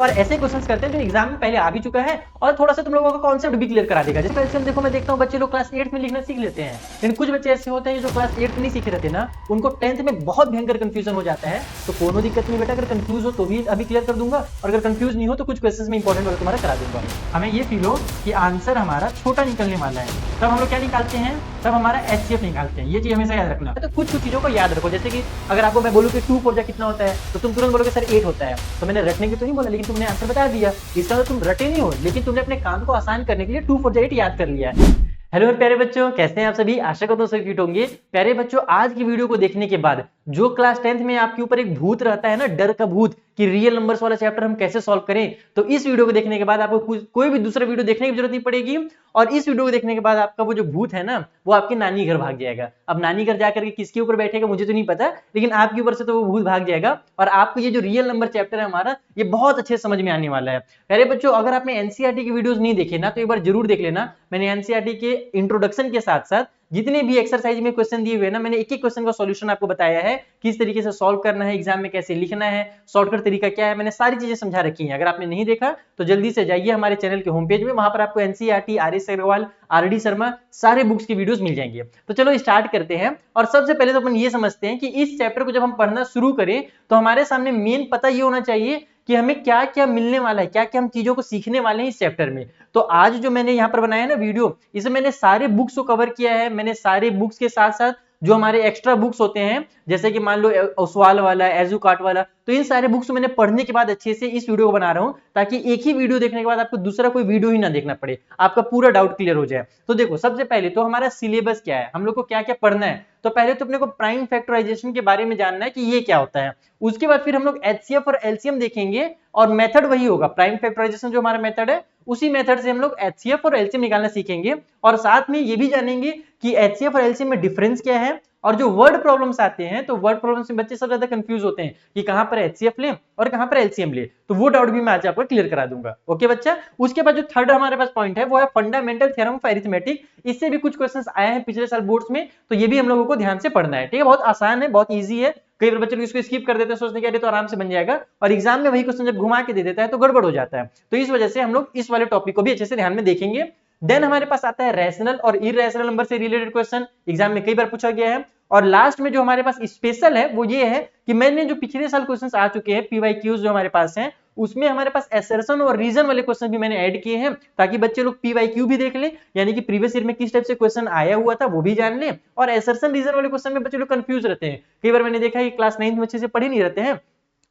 और ऐसे क्वेश्चंस करते हैं जो एग्जाम में पहले आ भी चुका है और थोड़ा सा तुम लोगों का कॉन्सेप्ट भी क्लियर करा देगा। जैसे हम देखो, मैं देखता हूँ बच्चे लोग क्लास 8 में लिखना सीख लेते हैं, लेकिन कुछ बच्चे ऐसे होते हैं जो क्लास 8 में नहीं सीखे रहते ना, उनको 10th में बहुत भयंकर कंफ्यूजन हो जाता है। तो कोनो दिक्कत नहीं बेटा, अगर कंफ्यूज हो तो भी अभी क्लियर कर दूंगा, और अगर कंफ्यूज नहीं हो तो कुछ क्वेश्चन में इंपॉर्टेंट वाला तुम्हारा करा दूंगा। हमें ये फील हो कि आंसर हमारा छोटा निकलने वाला है, तब हम लोग क्या निकालते हैं, तब हमारा HCF निकालते हैं। ये चीज हमेशा याद रखना। तो कुछ चीजों को याद रखो, जैसे कि अगर आपको मैं बोलूं कि 2 4 कितना होता है, तो तुम तुरंत बोलोगे सर 8 होता है। तो मैंने रटने की तो नहीं बोला, लेकिन तुमने आंसर बता दिया। इसका मतलब तुम रटे नहीं हो, लेकिन तुमने अपने काम को आसान करने के लिए 2 4 8 याद कर लिया है। हेलो मेरे प्यारे बच्चों, कैसे हैं आप सभी? आशा करता हूं सभी फिट होंगे। प्यारे बच्चों, आज की वीडियो को देखने के बाद जो क्लास 10th में आपके ऊपर एक भूत रहता है ना, डर का भूत, कि रियल नंबर्स वाला चैप्टर हम कैसे सॉल्व करें, तो इस वीडियो को देखने के बाद आपको कोई भी दूसरा वीडियो देखने की जरूरत नहीं पड़ेगी। और इस वीडियो को देखने के बाद आपका वो जो भूत है ना, वो आपके नानी घर भाग जाएगा। अब नानी घर जाकर के किसके ऊपर बैठेगा मुझे तो नहीं पता, लेकिन आपके ऊपर से तो वो भूत भाग जाएगा और आपको ये जो रियल नंबर चैप्टर है हमारा, ये बहुत अच्छे समझ में आने वाला है। प्यारे बच्चों, अगर आपने एनसीईआरटी की वीडियोस नहीं देखे ना, तो एक बार जरूर देख लेना। मैंने एनसीईआरटी के इंट्रोडक्शन के साथ साथ जितने भी एक्सरसाइज में क्वेश्चन दिए हुए ना, मैंने एक एक क्वेश्चन का सॉल्यूशन आपको बताया है, किस तरीके से सॉल्व करना है, एग्जाम में कैसे लिखना है, शॉर्टकट तरीका क्या है, मैंने सारी चीजें समझा रखी हैं। अगर आपने नहीं देखा तो जल्दी से जाइए हमारे चैनल के होम पेज में, वहां पर आपको NCERT, RS. Agarwal, RD. Sharma सारे बुक्स की वीडियोस मिल जाएंगे। तो चलो स्टार्ट करते हैं। और सबसे पहले तो अपन ये समझते हैं कि इस चैप्टर को जब हम पढ़ना शुरू करें तो हमारे सामने मेन पता ये होना चाहिए कि हमें क्या क्या मिलने वाला है, क्या क्या हम चीजों को सीखने वाले हैं इस चैप्टर में। तो आज जो मैंने यहाँ पर बनाया है ना वीडियो, इसमें मैंने सारे बुक्स को कवर किया है। मैंने सारे बुक्स के साथ साथ जो हमारे एक्स्ट्रा बुक्स होते हैं, जैसे कि मान लो ओसवाल वाला, एजुकार्ट वाला, तो इन सारे बुक्स को मैंने पढ़ने के बाद अच्छे से इस वीडियो को बना रहा हूं, ताकि एक ही वीडियो देखने के बाद आपको दूसरा कोई वीडियो ही ना देखना पड़े, आपका पूरा डाउट क्लियर हो जाए। तो देखो, सबसे पहले तो हमारा सिलेबस क्या है, हम लोग को क्या क्या पढ़ना है। तो पहले तो अपने को प्राइम फैक्टराइजेशन के बारे में जानना है कि ये क्या होता है। उसके बाद फिर हम लोग एचसीएफ और एलसीएम देखेंगे, और मेथड वही होगा, प्राइम फैक्टराइजेशन जो हमारा मेथड है, उसी मेथड से हम लोग एचसीएफ और एलसीएम निकालना सीखेंगे। और साथ में ये भी जानेंगे कि एचसीएफ और एलसीएम में डिफरेंस क्या है। और जो वर्ड प्रॉब्लम्स आते हैं, तो वर्ड प्रॉब्लम्स में बच्चे सब ज्यादा कंफ्यूज होते हैं कि कहां पर एचसीएफ ले और कहां पर एलसीएम ले, तो वो डाउट भी मैं आज आपको क्लियर करा दूंगा। ओके बच्चा। उसके बाद जो थर्ड हमारे पास पॉइंट है वो है फंडामेंटल थ्योरम ऑफ अरिथमेटिक। इससे भी कुछ क्वेश्चंस आए हैं पिछले साल बोर्ड्स में, तो ये भी हम लोगों को ध्यान से पढ़ना है। ठीक है, बहुत आसान है, बहुत ईजी है। कई बार बच्चे लोग इसको स्किप कर देते हैं, सोचते हैं कि तो आराम से बन जाएगा, और एग्जाम में वही क्वेश्चन जब घुमा के दे देता है तो गड़बड़ हो जाता है। तो इस वजह से हम लोग इस वाले टॉपिक को भी अच्छे से ध्यान में देखेंगे। देन हमारे पास आता है रैशनल और इरेशनल नंबर से रिलेटेड क्वेश्चन, एग्जाम में कई बार पूछा गया है। और लास्ट में जो हमारे पास स्पेशल है वो ये है कि मैंने जो पिछले साल क्वेश्चंस आ चुके हैं, पीवाईक्यूज जो हमारे पास हैं, उसमें हमारे पास असर्शन और रीजन वाले क्वेश्चन भी मैंने ऐड किए हैं, ताकि बच्चे लोग पीवाईक्यू भी देख ले, यानी कि प्रीवियस ईयर में किस टाइप से क्वेश्चन आया हुआ था वो भी जान ले। और असर्शन रीजन वाले क्वेश्चन में बच्चे लोग कंफ्यूज रहते हैं, कई बार मैंने देखा है कि क्लास 9th में अच्छे से पढ़ ही नहीं रहते हैं,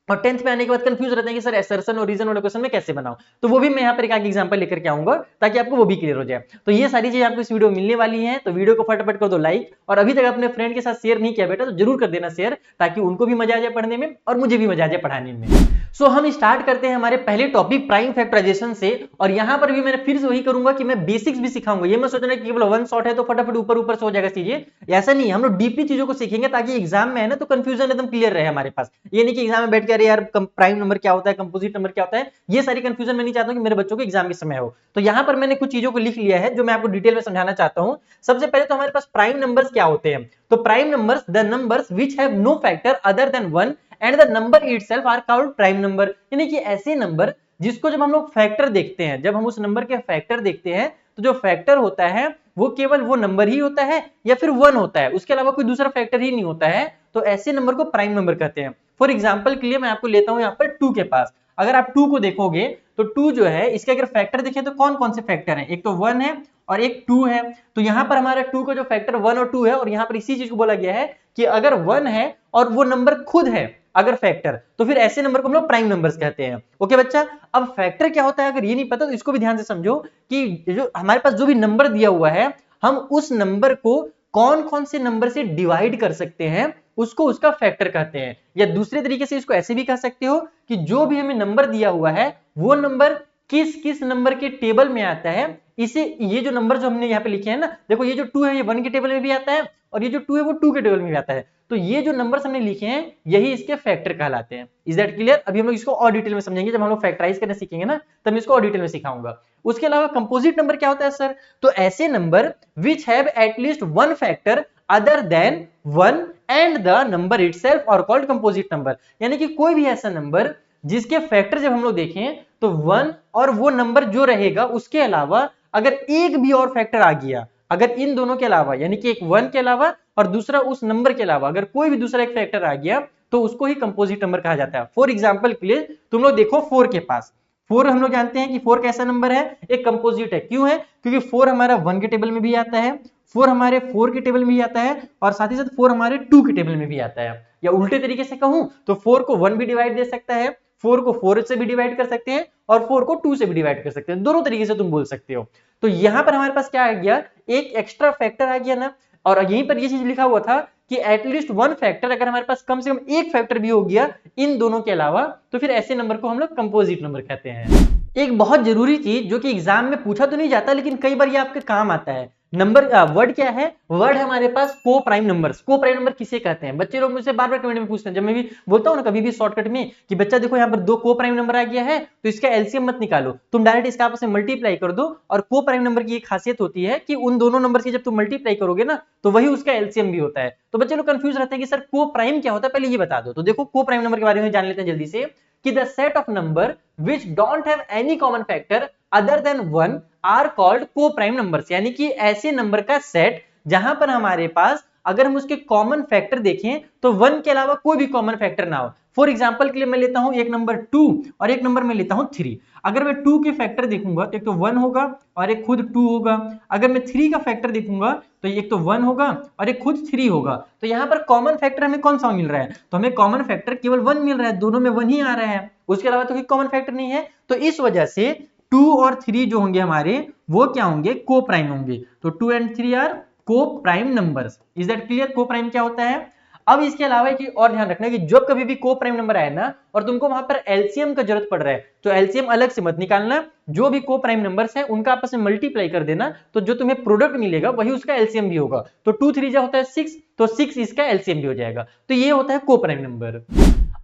और 10th में आने के बाद कंफ्यूज रहते हैं कि सर असर्शन और रीजन वाले क्वेश्चन में कैसे बनाऊं। तो वो भी मैं यहाँ पर एक एग्जांपल लेकर के आऊंगा, ताकि आपको वो भी क्लियर हो जाए। तो ये सारी चीजें आपको इस वीडियो में मिलने वाली हैं, तो वीडियो को फटाफट कर दो लाइक, और अभी तक अपने फ्रेंड के साथ शेयर नहीं किया बेटा तो जरूर कर देना शेयर, ताकि उनको भी मजा आ जाए पढ़ने में और मुझे भी मजा आ जाए पढ़ाने में। सो हम स्टार्ट करते हैं हमारे पहले टॉपिक प्राइम फैक्टराइजेशन से। और यहां पर भी मैंने फिर से वही करूंगा कि मैं बेसिक्स भी सिखाऊंगा। ये मैं सोचना कि केवल वन शॉट है तो फटाफट ऊपर ऊपर से हो जाएगा चीजें, ऐसा नहीं, हम लोग डीपली चीजों को सीखेंगे, ताकि एग्जाम में है ना तो कंफ्यूजन एकदम क्लियर रहे हमारे पास। ये नहीं कि एग्जाम में बैठ के अरे यार प्राइम नंबर क्या होता है, कंपोजिट नंबर क्या होता है, ये सारी कंफ्यूजन मैं नहीं चाहता हूं कि मेरे बच्चों को एग्जाम के समय हो। तो यहां पर मैंने कुछ चीजों को लिख लिया है जो मैं आपको डिटेल में समझाना चाहता हूं। सबसे पहले तो हमारे पास प्राइम नंबर्स क्या होते हैं। तो prime numbers the numbers which have no factor other than 1 and the number itself are called prime number. यानी कि ऐसे नंबर जिसको जब हम लोग फैक्टर देखते हैं, जब हम उस नंबर के फैक्टर देखते हैं, तो जो फैक्टर होता है वो केवल वो नंबर ही होता है या फिर 1 होता है, उसके अलावा कोई दूसरा फैक्टर ही नहीं होता है। तो ऐसे नंबर को प्राइम नंबर कहते हैं। फॉर एग्जांपल के लिए मैं आपको लेता हूं यहाँ पर 2 के पास। अगर आप 2 को देखोगे तो 2 जो है, इसके अगर फैक्टर देखें तो कौन कौन से फैक्टर हैं, एक तो 1 है और एक 2 है। तो यहाँ पर हमारा 2 का जो फैक्टर 1 और 2 है, और यहाँ पर इसी चीज को बोला गया है कि अगर 1 है और वो नंबर खुद है अगर फैक्टर, तो फिर ऐसे नंबर को हम लोग प्राइम नंबर्स कहते हैं। ओके बच्चा। अब फैक्टर क्या होता है अगर ये नहीं पता तो इसको भी ध्यान से समझो, कि जो हमारे पास जो भी नंबर दिया हुआ है, हम उस नंबर को कौन कौन से नंबर से डिवाइड कर सकते हैं, उसको उसका फैक्टर कहते हैं। या दूसरे तरीके से इसको ऐसे भी कह सकते हो कि जो भी हमें नंबर दिया हुआ है वो नंबर किस किस नंबर के टेबल में आता है, इसे, ये जो नंबर जो हमने यहाँ पे लिखे हैं ना, देखो ये जो 2 है ये 1 के टेबल में भी आता है, और ये जो 2 है वो 2 के टेबल में भी आता है। तो ये जो नंबर्स हमने लिखे हैं यही इसके फैक्टर कहलाते हैं। Is that clear? अभी हम लोग इसको और डिटेल में समझेंगे, जब हम लोग फैक्टराइज करना सीखेंगे ना, तब इसको और डिटेल में सिखाऊंगा। उसके अलावा कंपोजिट नंबर क्या होता है सर? तो ऐसे number which have at least one factor other than 1 and the number itself are called composite number. यानी कि कोई भी ऐसा नंबर जिसके फैक्टर जब हम लोग देखें तो 1 और वो नंबर जो रहेगा उसके अलावा अगर एक भी और फैक्टर आ गया, अगर इन दोनों के अलावा यानी कि एक 1 के अलावा और दूसरा उस नंबर के अलावा अगर कोई भी दूसरा एक फैक्टर आ गया तो उसको ही कंपोजिट नंबर कहा जाता है। फॉर एग्जांपल के लिए तुम लोग देखो 4 के पास, 4 हम लोग जानते हैं कि 4 कैसा नंबर है, एक कंपोजिट है। क्यों है? क्योंकि 4 हमारा 1 के टेबल में भी आता है, 4 हमारे 4 के टेबल में भी आता है और साथ ही साथ 4 हमारे 2 के टेबल में भी आता है। या उल्टे तरीके से कहूं तो 4 को 1 भी डिवाइड दे सकता है, 4 को 4 से भी डिवाइड कर सकते हैं और 4 को 2 से भी डिवाइड कर सकते हैं। दोनों तरीके से तुम बोल सकते हो। तो यहां पर हमारे पास क्या आ गया, एक एक्स्ट्रा फैक्टर आ गया ना, और यहीं पर ये चीज लिखा हुआ था कि एटलीस्ट 1 फैक्टर, अगर हमारे पास कम से कम एक फैक्टर भी हो गया इन दोनों के अलावा तो फिर ऐसे नंबर को हम लोग कंपोजिट नंबर कहते हैं। एक बहुत जरूरी चीज जो कि एग्जाम में पूछा तो नहीं जाता लेकिन कई बार ये आपके काम आता है, नंबर वर्ड क्या है, वर्ड हमारे पास को प्राइम नंबर्स। को प्राइम नंबर किसे कहते हैं? बच्चे लोग मुझसे बार बार कमेंट में पूछते हैं, जब मैं भी बोलता हूं ना कभी भी शॉर्टकट में कि बच्चा देखो यहाँ पर 2 को प्राइम नंबर आ गया है तो इसका एलसीएम मत निकालो, तुम डायरेक्ट इसका आपस में मल्टीप्लाई कर दो। और को प्राइम नंबर की एक खासियत होती है कि उन दोनों नंबर की जब तुम मल्टीप्लाई करोगे ना तो वही उसका एलसीएम भी होता है। तो बच्चे लोग कंफ्यूज रहते हैं कि सर को प्राइम क्या होता है, पहले ये बता दो। तो देखो को प्राइम नंबर के बारे में जान लेते हैं जल्दी से कि the set of number which don't have any common factor other than 1 are called co-prime numbers। यानी कि ऐसे नंबर का सेट जहां पर हमारे पास अगर हम उसके कॉमन फैक्टर देखें तो 1 के अलावा कोई भी कॉमन फैक्टर ना हो। फॉर एग्जांपल के लिए मैं लेता हूं एक नंबर 2 और एक नंबर मैं लेता हूं 3। अगर मैं 2 के फैक्टर देखूंगा तो एक तो 1 होगा और एक खुद 2 होगा। अगर मैं 3 का फैक्टर देखूंगा तो एक तो 1 होगा और एक खुद 3 होगा। तो यहां पर कॉमन फैक्टर हमें कौन सा मिल रहा है, तो हमें कॉमन फैक्टर केवल 1 मिल रहा है, दोनों में 1 ही आ रहा है, उसके अलावा तो कोई कॉमन फैक्टर नहीं है। तो इस वजह से 2 और 3 जो होंगे हमारे वो क्या होंगे, को प्राइम होंगे। तो 2 and 3 are coprime numbers. Is that clear? को प्राइम क्या होता है। अब इसके अलावा एक और ध्यान रखना कि जब कभी भी को प्राइम नंबर आए ना और तुमको वहां पर एलसीएम का जरूरत पड़ रहा है तो एलसीएम अलग से मत निकालना, जो भी को प्राइम नंबर्स है उनका आपस में मल्टीप्लाई कर देना, तो जो तुम्हें प्रोडक्ट मिलेगा वही उसका एलसीएम भी होगा। तो 2 3 जा होता है 6, तो 6 इसका एलसीएम भी हो जाएगा। तो ये होता है को प्राइम नंबर।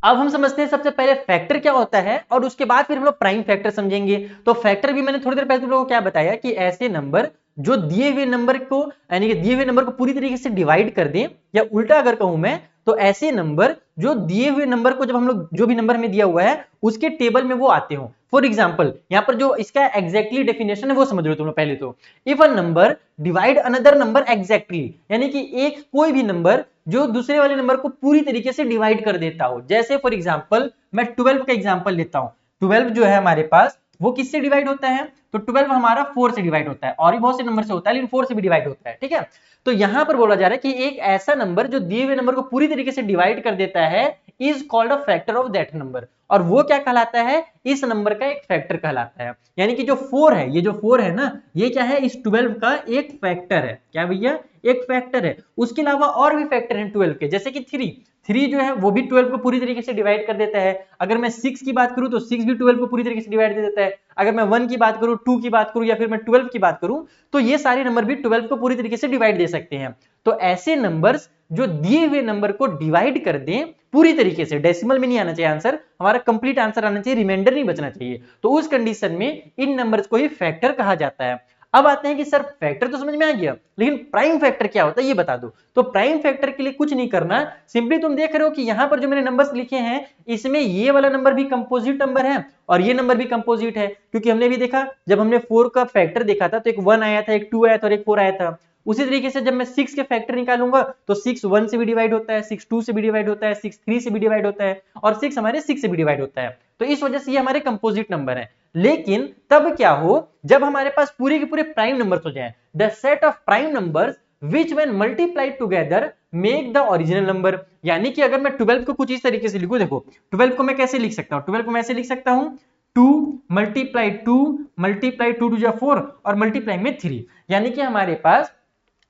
अब हम समझते हैं सबसे पहले फैक्टर क्या होता है और उसके बाद फिर हम लोग प्राइम फैक्टर समझेंगे। तो फैक्टर भी मैंने थोड़ी देर पहले तुम लोगों को क्या बताया कि ऐसे नंबर जो दिए हुए नंबर को यानी कि दिए हुए नंबर को पूरी तरीके से डिवाइड कर दें, या उल्टा अगर कहूं मैं तो ऐसे नंबर जो दिए हुए नंबर को जब हम लोग जो भी नंबर हमें दिया हुआ है उसके टेबल में वो आते हो। फॉर एग्जांपल यहाँ पर जो इसका एग्जैक्टली डेफिनेशन है वो समझ लो तुम लोग पहले। तो if a number divide another number exactly, यानी कि एक कोई भी नंबर जो दूसरे वाले नंबर को पूरी तरीके से डिवाइड कर देता हो। जैसे फॉर एग्जांपल मैं 12 का एग्जांपल लेता हूं। 12 जो है हमारे पास वो किससे डिवाइड होता है, तो 12 हमारा 4 से डिवाइड होता है, और भी बहुत से नंबर से होता है लेकिन 4 से भी डिवाइड होता है। ठीक है, तो यहां पर बोला जा रहा है कि एक ऐसा नंबर जो दिए हुए नंबर को पूरी तरीके से डिवाइड कर देता है is called a factor of that number. और वो क्या कहलाता है, इस नंबर का एक फैक्टर कहलाता है। यानी कि जो 4 है, ये जो 4 है ना, ये क्या है, इस 12 का एक फैक्टर है। क्या भैया, एक फैक्टर है। उसके अलावा और भी फैक्टर हैं 12 के, जैसे कि 3 जो है वो भी 12 को पूरी तरीके से डिवाइड कर देता है। अगर मैं 6 की बात करूं तो 6 भी 12 को पूरी तरीके से डिवाइड दे देता है। अगर मैं 1 की बात करूं, 2 की बात करूं या फिर मैं 12 की बात करूं तो ये सारे नंबर भी 12 को पूरी तरीके से डिवाइड दे सकते हैं। तो ऐसे नंबर्स जो दिए हुए नंबर को डिवाइड कर दें पूरी तरीके से, डेसिमल में नहीं आना चाहिए आंसर, हमारा कंप्लीट आंसर आना चाहिए, रिमाइंडर नहीं बचना चाहिए। तो उस कंडीशन में इन नंबर्स को ही फैक्टर कहा जाता है। अब आते हैं कि सर फैक्टर तो समझ में आ गया लेकिन प्राइम फैक्टर क्या होता है ये बता दो। तो प्राइम फैक्टर के लिए कुछ नहीं करना, सिंपली तुम देख रहे हो कि यहां पर जो मैंने नंबर्स लिखे हैं इसमें ये वाला नंबर भी कंपोजिट नंबर है और ये नंबर भी कंपोजिट है, क्योंकि हमने भी देखा जब हमने 4 का फैक्टर देखा था तो एक 1 आया था, एक 2 आया था और एक 4 आया था। उसी तरीके से जब मैं 6 के फैक्टर निकालूंगा तो 6 1 से भी डिवाइड होता है, 6 2 से भी डिवाइड होता है, 6 3 से भी डिवाइड होता है और 6 हमारे 6 से भी डिवाइड होता है। तो इस वजह से ये हमारे कंपोजिट नंबर है। लेकिन तब क्या हो जब हमारे पास पूरे के पूरे प्राइम नंबर्स हो जाएं। The set of prime numbers which when multiplied together make the original number। यानी कि अगर मैं 12 को कुछ इस तरीके से लिखूं, देखो 12 को मैं कैसे लिख सकता हूं, 12 को मैं ऐसे लिख सकता हूं 2 मल्टीप्लाई 2 मल्टीप्लाई 2 टू 4 और मल्टीप्लाई में 3। यानी कि हमारे पास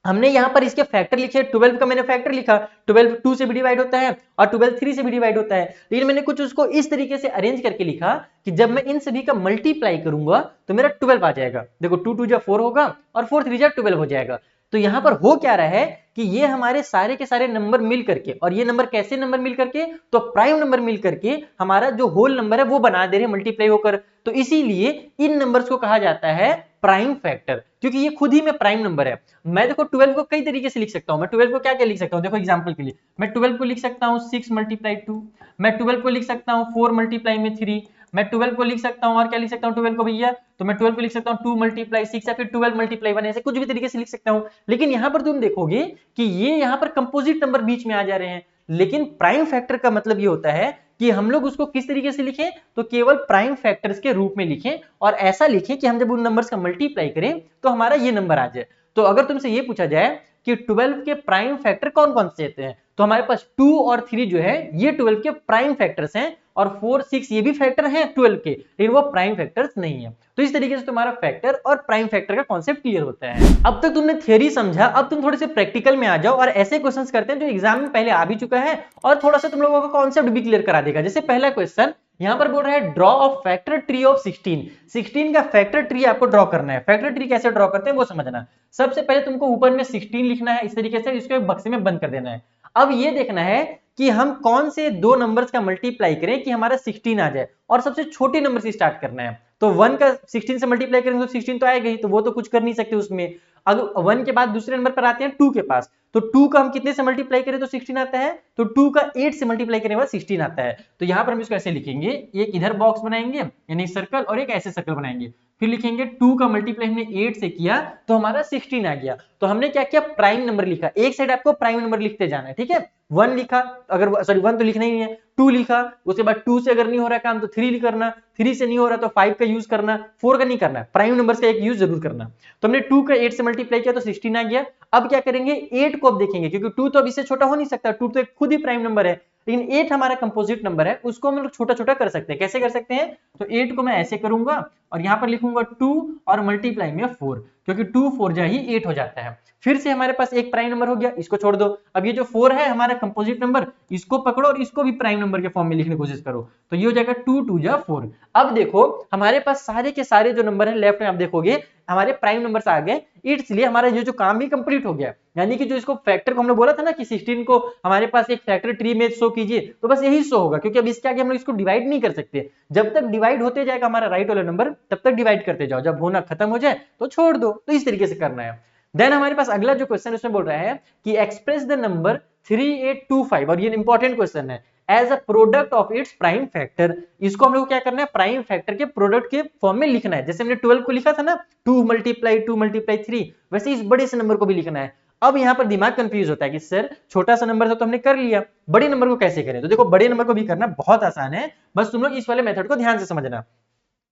हमने यहां पर इसके फैक्टर लिखे, 12 का मैंने फैक्टर लिखा, 12 2 से भी डिवाइड होता है और 12 3 से भी डिवाइड होता है, लेकिन मैंने कुछ उसको इस तरीके से अरेंज करके लिखा कि जब मैं इन सभी का मल्टीप्लाई करूंगा तो मेरा 12 आ जाएगा। देखो 2 2 जा 4 होगा और 4 3 जा 12 हो जाएगा। तो यहाँ पर हो क्या रहा है कि ये हमारे सारे के सारे नंबर मिल करके, और ये नंबर कैसे नंबर मिल करके, तो प्राइम नंबर मिल करके हमारा जो होल नंबर है वो बना दे रहे हैं मल्टीप्लाई होकर। तो इसीलिए इन नंबर्स को कहा जाता है प्राइम फैक्टर, क्योंकि ये खुद ही में प्राइम नंबर है। मैं देखो 12 को कई तरीके से लिख सकता हूं। मैं 12 को क्या क्या लिख सकता हूं, देखो एग्जांपल के लिए मैं 12 को लिख सकता हूं 6 मल्टीप्लाई 2, मैं 12 को लिख सकता हूं 4 मल्टीप्लाई में 3, मैं 12 को लिख सकता हूं और क्या लिख सकता हूं 12 को भैया, तो मैं 12 को लिख सकता हूं 2 मल्टीप्लाई 6 या फिर 12 मल्टीप्लाई 1, ऐसे कुछ भी तरीके से लिख सकता हूं। लेकिन यहां पर तुम देखोगे कि ये यहां पर कंपोजिट नंबर बीच में आ जा रहे हैं। लेकिन प्राइम फैक्टर का मतलब ये होता है कि हम लोग उसको किस तरीके से लिखें, तो केवल प्राइम फैक्टर्स के रूप में लिखें, और ऐसा लिखें कि हम जब उन नंबर्स का मल्टीप्लाई करें तो हमारा ये नंबर आ जाए। तो अगर तुमसे ये पूछा जाए कि 12 के प्राइम फैक्टर कौन कौन से हैं, तो हमारे पास 2 और 3 जो है ये 12 के प्राइम फैक्टर्स हैं, और 4 6 ये भी फैक्टर हैं 12 के, लेकिन वो प्राइम फैक्टर्स नहीं है। तो इस तरीके से तुम्हारा फैक्टर और प्राइम फैक्टर का कॉन्सेप्ट क्लियर होता है। अब तक तुमने थ्योरी समझा, अब तुम थोड़े से प्रैक्टिकल में आ जाओ और ऐसे क्वेश्चंस करते हैं जो एग्जाम में पहले आ भी चुका है और थोड़ा सा तुम लोगों का कॉन्सेप्ट भी क्लियर करा देगा। जैसे पहला क्वेश्चन यहां पर बोल रहा है draw of factor tree of 16 का फैक्टर ट्री आपको ड्रॉ करना है। फैक्टर ट्री कैसे ड्रॉ करते हैं वो समझना। सबसे पहले तुमको ऊपर में 16 लिखना है, इस तरीके से इसको एक बक्से में बंद कर देना है। अब ये देखना है कि हम कौन से दो नंबर्स का मल्टीप्लाई करें कि हमारा 16 आ जाए, और सबसे छोटे नंबर से स्टार्ट करना है। तो 1 का 16 से मल्टीप्लाई करेंगे तो 16 तो आएगा ही, तो वो तो कुछ कर नहीं सकते उसमें। अगर 1 के बाद दूसरे नंबर पर आते हैं 2 के पास, तो 2 का हम कितने से मल्टीप्लाई करें तो 16 आता है, तो 2 का 8 से मल्टीप्लाई करने के बाद 16 आता है। तो यहां पर हम इसको ऐसे लिखेंगे, एक इधर बॉक्स बनाएंगे यानी सर्कल, और एक ऐसे सर्कल बनाएंगे, फिर लिखेंगे 2 का मल्टीप्लाई हमने 8 से किया तो हमारा 16 आ गया। तो हमने क्या किया, प्राइम नंबर लिखा। एक साइड आपको प्राइम नंबर लिखते जाना है, ठीक है। 1 लिखा, अगर सॉरी 1 तो लिखना ही नहीं है, 2 लिखा, उसके बाद 2 से अगर नहीं हो रहा काम तो 3 करना, 3 से नहीं हो रहा तो 5 का यूज करना, 4 का नहीं करना, प्राइम नंबर का एक यूज जरूर करना। तो हमने 2 का 8 से मल्टीप्लाई किया तो 16 आ गया। अब क्या करेंगे, 8 को अब देखेंगे, क्योंकि 2 तो अब इससे छोटा हो नहीं सकता, 2 तो एक खुद ही प्राइम नंबर है, लेकिन 8 हमारा कंपोजिट नंबर है, उसको हम लोग छोटा छोटा कर सकते हैं। कैसे कर सकते हैं, तो 8 को मैं ऐसे करूंगा और यहां पर लिखूंगा 2 और मल्टीप्लाई में 4, क्योंकि 2 4 जा ही 8 हो जाता है। फिर से हमारे पास एक प्राइम नंबर हो गया, इसको छोड़ दो। अब ये जो 4 है हमारा कंपोजिट नंबर, इसको पकड़ो और इसको भी प्राइम नंबर के फॉर्म में लिखने की कोशिश करो, तो ये हो जाएगा 2 2 जा 4। अब देखो हमारे पास सारे के सारे जो नंबर है लेफ्ट में आप देखोगे हमारे प्राइम नंबर्स आ गए, इसलिए हमारा ये जो काम भी कंप्लीट हो गया। यानी कि जो इसको फैक्टर को हमने बोला था ना कि 16 को हमारे पास एक फैक्टर ट्री में शो कीजिए, तो बस यही शो होगा, क्योंकि अब इसके आगे हम लोग इसको डिवाइड नहीं कर सकते। जब तक डिवाइड होते जाएगा हमारा राइट वाला नंबर, तब तक डिवाइड करते जाओ, जब होना खत्म हो जाए तो छोड़ दो। तो इस तरीके से करना है। देन हमारे पास अगला जो क्वेश्चन उसमें बोल रहा है कि एक्सप्रेस द नंबर 3825, और ये इंपॉर्टेंट क्वेश्चन है, as a product of its prime factor. इसको हम लोग क्या करना है, प्राइम फैक्टर के प्रोडक्ट के फॉर्म में लिखना है। जैसे हमने 12 को लिखा था ना 2 मल्टीप्लाई 3, वैसे इस बड़े से नंबर को भी लिखना है। अब यहाँ पर दिमाग कंफ्यूज होता है कि सर छोटा सा नंबर था तो हमने कर लिया, बड़े नंबर को कैसे करें। तो देखो बड़े नंबर को भी करना बहुत आसान है, बस तुम लोग इस वाले मेथड को ध्यान से समझना।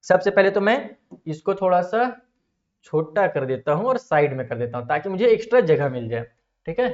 सबसे पहले तो मैं इसको थोड़ा सा छोटा कर देता हूं और साइड में कर देता हूं ताकि मुझे एक्स्ट्रा जगह मिल जाए, ठीक है।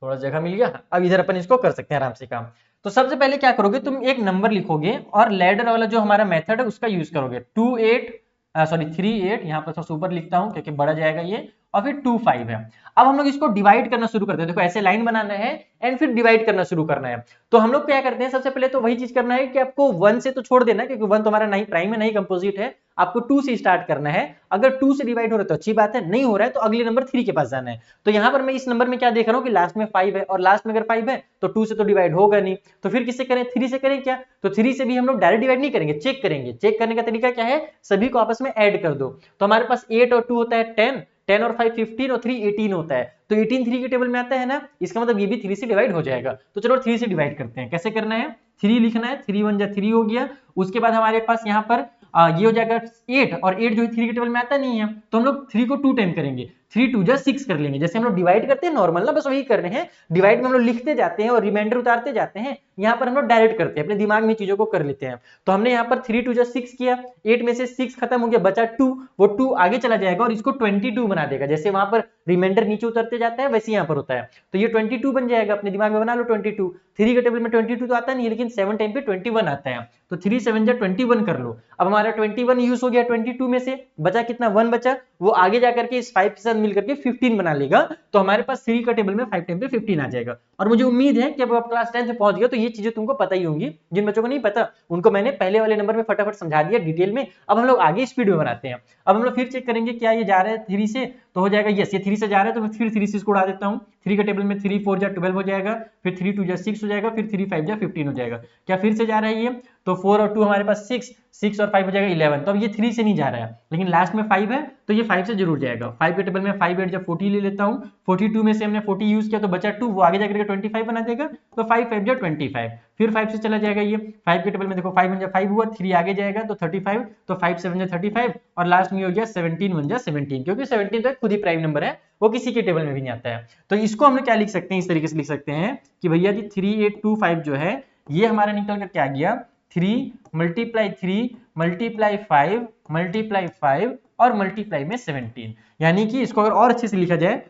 थोड़ा जगह मिल गया, अब इधर अपन इसको कर सकते हैं आराम से काम। तो सबसे पहले क्या करोगे, तुम एक नंबर लिखोगे और लैडर वाला जो हमारा मेथड है उसका यूज करोगे। 38 यहाँ पर थोड़ा ऊपर लिखता हूं क्योंकि बढ़ा जाएगा ये, और फिर 25 है। अब हम लोग इसको डिवाइड करना शुरू करते हैं। देखो ऐसे लाइन बनाना है एंड फिर डिवाइड करना शुरू करना है। तो हम लोग क्या करते हैं, सबसे पहले तो वही चीज करना है कि आपको 1 से तो छोड़ देना है, क्योंकि 1 तो हमारा नहीं प्राइम है नहीं कंपोजिट है। आपको 2 से स्टार्ट करना है। अगर 2 से डिवाइड हो रहा है तो अच्छी बात है, नहीं हो रहा है तो अगले नंबर 3 के पास जाना है। तो यहां पर मैं इस नंबर में क्या देख रहा हूं कि लास्ट में 5 है, और लास्ट में अगर 5 है तो 2 से तो डिवाइड होगा नहीं, तो फिर किससे करें, 3 से करें क्या। तो 3 से भी हम लोग डायरेक्ट डिवाइड नहीं करेंगे, चेक करेंगे। चेक करने का तरीका क्या है, सभी को आपस में ऐड कर दो। तो हमारे पास 8 और 2 होता है 10, 10 और 5 15 और 3 18 होता है। तो 18 3 के टेबल में आता है ना, इसका मतलब ये भी 3 से डिवाइड हो जाएगा। तो चलो 3 से डिवाइड करते हैं। कैसे करना है, 3 लिखना है, 3 1 जा 3 हो गया। उसके बाद हमारे पास यहाँ पर ये हो जाएगा 8, और 8 जो है 3 के टेबल में आता नहीं है, तो हम लोग 3 को 2 टाइम करेंगे, 3 2 जा 6 कर लेंगे। जैसे हम लोग डिवाइड करते हैं नॉर्मल ना, बस वही कर रहे हैं। डिवाइड में हम लोग लिखते जाते हैं और रिमाइंडर उतारते जाते हैं, यहाँ पर हम लोग डायरेक्ट करते हैं, अपने दिमाग में चीजों को कर लेते हैं। तो हमने यहाँ पर 3 2 जा 6 किया, 8 में से 6 खत्म हो गया, बचा 2, वो 2 आगे चला जाएगा और इसको 22 बना देगा। जैसे वहां पर रिमाइंडर नीचे उतरते जाता है वैसे यहाँ पर होता है, तो ये 22 बन जाएगा। अपने दिमाग में बना लो 22। 3 के टेबल में 22 तो आता नहीं, लेकिन 7 टाइम पे 21 आता है, तो 3 7 जा 21 कर लो। अब हमारा 21 यूज हो गया 22 में से, बचा कितना 1 बचा, वो आगे जाकर के इस 5 के साथ मिलकर के 15 बना लेगा, तो हमारे पास 3 का टेबल में 5 टाइम पे 15 आ जाएगा। और मुझे उम्मीद है कि अब आप क्लास 10 में पहुंच गए तो ये चीजें तुमको पता ही होंगी। जिन बच्चों को नहीं पता उनको मैंने पहले वाले नंबर में फटाफट समझा दिया डिटेल में। अब हम लोग आगे स्पीड में बनाते हैं। अब हम लोग फिर चेक करेंगे क्या ये जा रहा है 3 से, तो हो जाएगा यस, ये 3 से जा रहा है तो मैं फिर 3 से इसको उड़ा देता हूँ। 3 का टेबल में 3 4 जा 12 हो जाएगा, फिर 3 2 जा 6 हो जाएगा, फिर 3 5 जा 15 हो जाएगा। क्या फिर से जा रहा है ये, तो 4 और 2 हमारे पास 6, 6 और 5 हो जाएगा 11। तो अब ये 3 से नहीं जा रहा है, लेकिन लास्ट में 5 है तो ये 5 से जरूर जाएगा। 5 के टेबल में 5 8 जा 40 ले लेता हूँ, 42 में से हमने 40 यूज किया तो बचा 2, वो आगे जाकर 25 बना देगा, तो 5 5 जा 25। फिर 5 से चला जाएगा ये, 5 के टेबल में देखो 5 1 जा 5 हुआ, 3 आगे जाएगा तो 35, तो 5 7 जा 35 और लास्ट में हो गया 17 1 जा 17, क्योंकि 17 तो एक खुद ही प्राइम नंबर है, वो किसी के टेबल में भी नहीं आता है। तो इसको हम लोग क्या लिख सकते हैं, इस तरीके से लिख सकते हैं कि भैया जी 3825 जो है ये हमारा निकल कर क्या गया, 3 मल्टीप्लाई 3 मल्टीप्लाई 5 मल्टीप्लाई 5 और मल्टीप्लाई में 17। यानी कि इसको अगर और अच्छे से लिखा जाए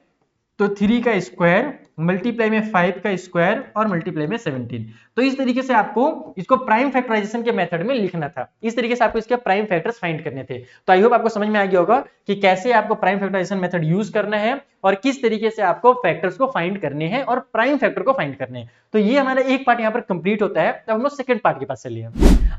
तो 3 का स्क्वायर मल्टीप्लाई में 5 का स्क्वायर और मल्टीप्लाई में 17। तो इस तरीके से आपको इसको प्राइम फैक्टराइजेशन के मेथड में लिखना था। इस तरीके से आपको इसके प्राइम फैक्टर्स फाइंड करने थे। तो आई होप आपको समझ में आ गया होगा कि कैसे आपको प्राइम फैक्टराइजेशन मेथड यूज करना है और किस तरीके से आपको फैक्टर्स को फाइंड करने हैं और प्राइम फैक्टर को फाइंड करने हैं। तो ये हमारा एक पार्ट यहाँ पर कंप्लीट होता है। तो हम लोग सेकंड पार्ट के पास चलिए।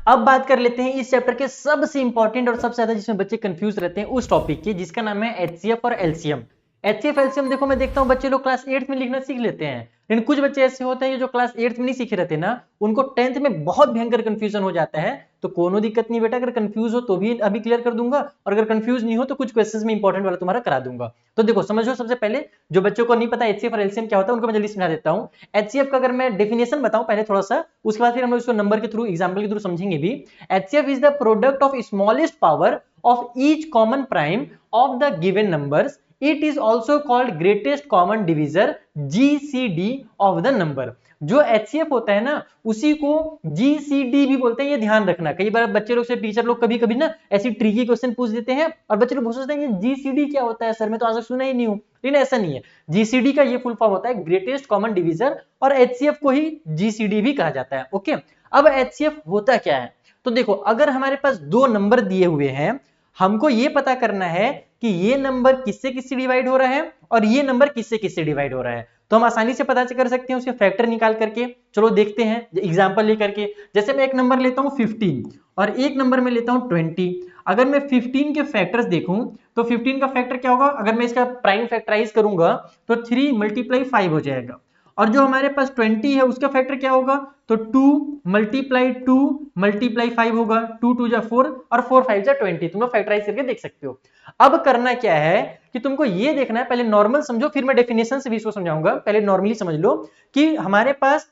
अब बात कर लेते हैं इस चैप्टर के सबसे इंपॉर्टेंट और सबसे ज्यादा जिसमें बच्चे कंफ्यूज रहते हैं उस टॉपिक की, जिसका नाम है एचसीएफ और एलसीएम। एचसीएफ एलसीएम देखो मैं देखता हूँ बच्चे लोग क्लास 8 में लिखना सीख लेते हैं, लेकिन कुछ बच्चे ऐसे होते हैं जो क्लास 8 में नहीं सीखे रहते ना, उनको 10th में बहुत भयंकर कंफ्यूजन हो जाता है। तो कोनो दिक्कत नहीं बेटा, अगर कंफ्यूज हो तो भी अभी क्लियर कर दूंगा, और अगर कंफ्यूज नहीं हो तो कुछ क्वेश्चंस में इंपॉर्टेंट वाला तुम्हारा करा दूंगा। तो देखो समझो, सबसे पहले जो बच्चों को नहीं पता एचसीएफ और एलसीएम क्या होता है उनको मैं जल्दी समझा देता हूँ। एचसीएफ का अगर मैं डेफिनेशन बताऊं पहले थोड़ा सा, उसके बाद फिर हम लोग इसको नंबर के थ्रू एग्जाम्पल के थ्रू समझेंगे भी। HCF is the product of smallest power of each common prime of the given numbers. It is also called greatest common divisor GCD of the number। जो HCF होता है ना उसी को GCD भी बोलते हैं, ये ध्यान रखना। कई बार बच्चे लोग से टीचर लोग कभी कभी ना ऐसी ट्रिकी क्वेश्चन पूछ देते हैं और बच्चे लोग सोचते हैं कि GCD क्या होता है सर, मैं तो आज तक सुना ही नहीं हूं। लेकिन ऐसा नहीं है, GCD का ये फुल फॉर्म होता है ग्रेटेस्ट कॉमन डिविजर, और HCF को ही GCD भी कहा जाता है। ओके, अब HCF होता क्या है, तो देखो अगर हमारे पास दो नंबर दिए हुए हैं, हमको ये पता करना है कि ये नंबर किससे किससे डिवाइड हो रहा है और ये नंबर किससे किससे डिवाइड हो रहा है। तो हम आसानी से पता कर सकते हैं उसके फैक्टर निकाल करके। चलो देखते हैं एग्जांपल लेकर के। जैसे मैं एक नंबर लेता हूं 15 और एक नंबर में लेता हूं 20। अगर मैं 15 के फैक्टर्स देखूं तो 15 का फैक्टर क्या होगा, अगर मैं इसका प्राइम फैक्टराइज करूंगा तो 3 मल्टीप्लाई 5 हो जाएगा। और जो हमारे पास 20 है उसका फैक्टर क्या होगा, तो 2 मल्टीप्लाई 2 मल्टीप्लाई 5 होगा, 2 2 जा 4 और 4 5 जा 20। तुम लोग फैक्टराइज करके देख सकते हो। अब करना क्या है कि तुमको ये देखना है, पहले नॉर्मल समझो फिर मैं डेफिनेशन से भी इसको समझाऊंगा। पहले नॉर्मली समझ लो कि हमारे पास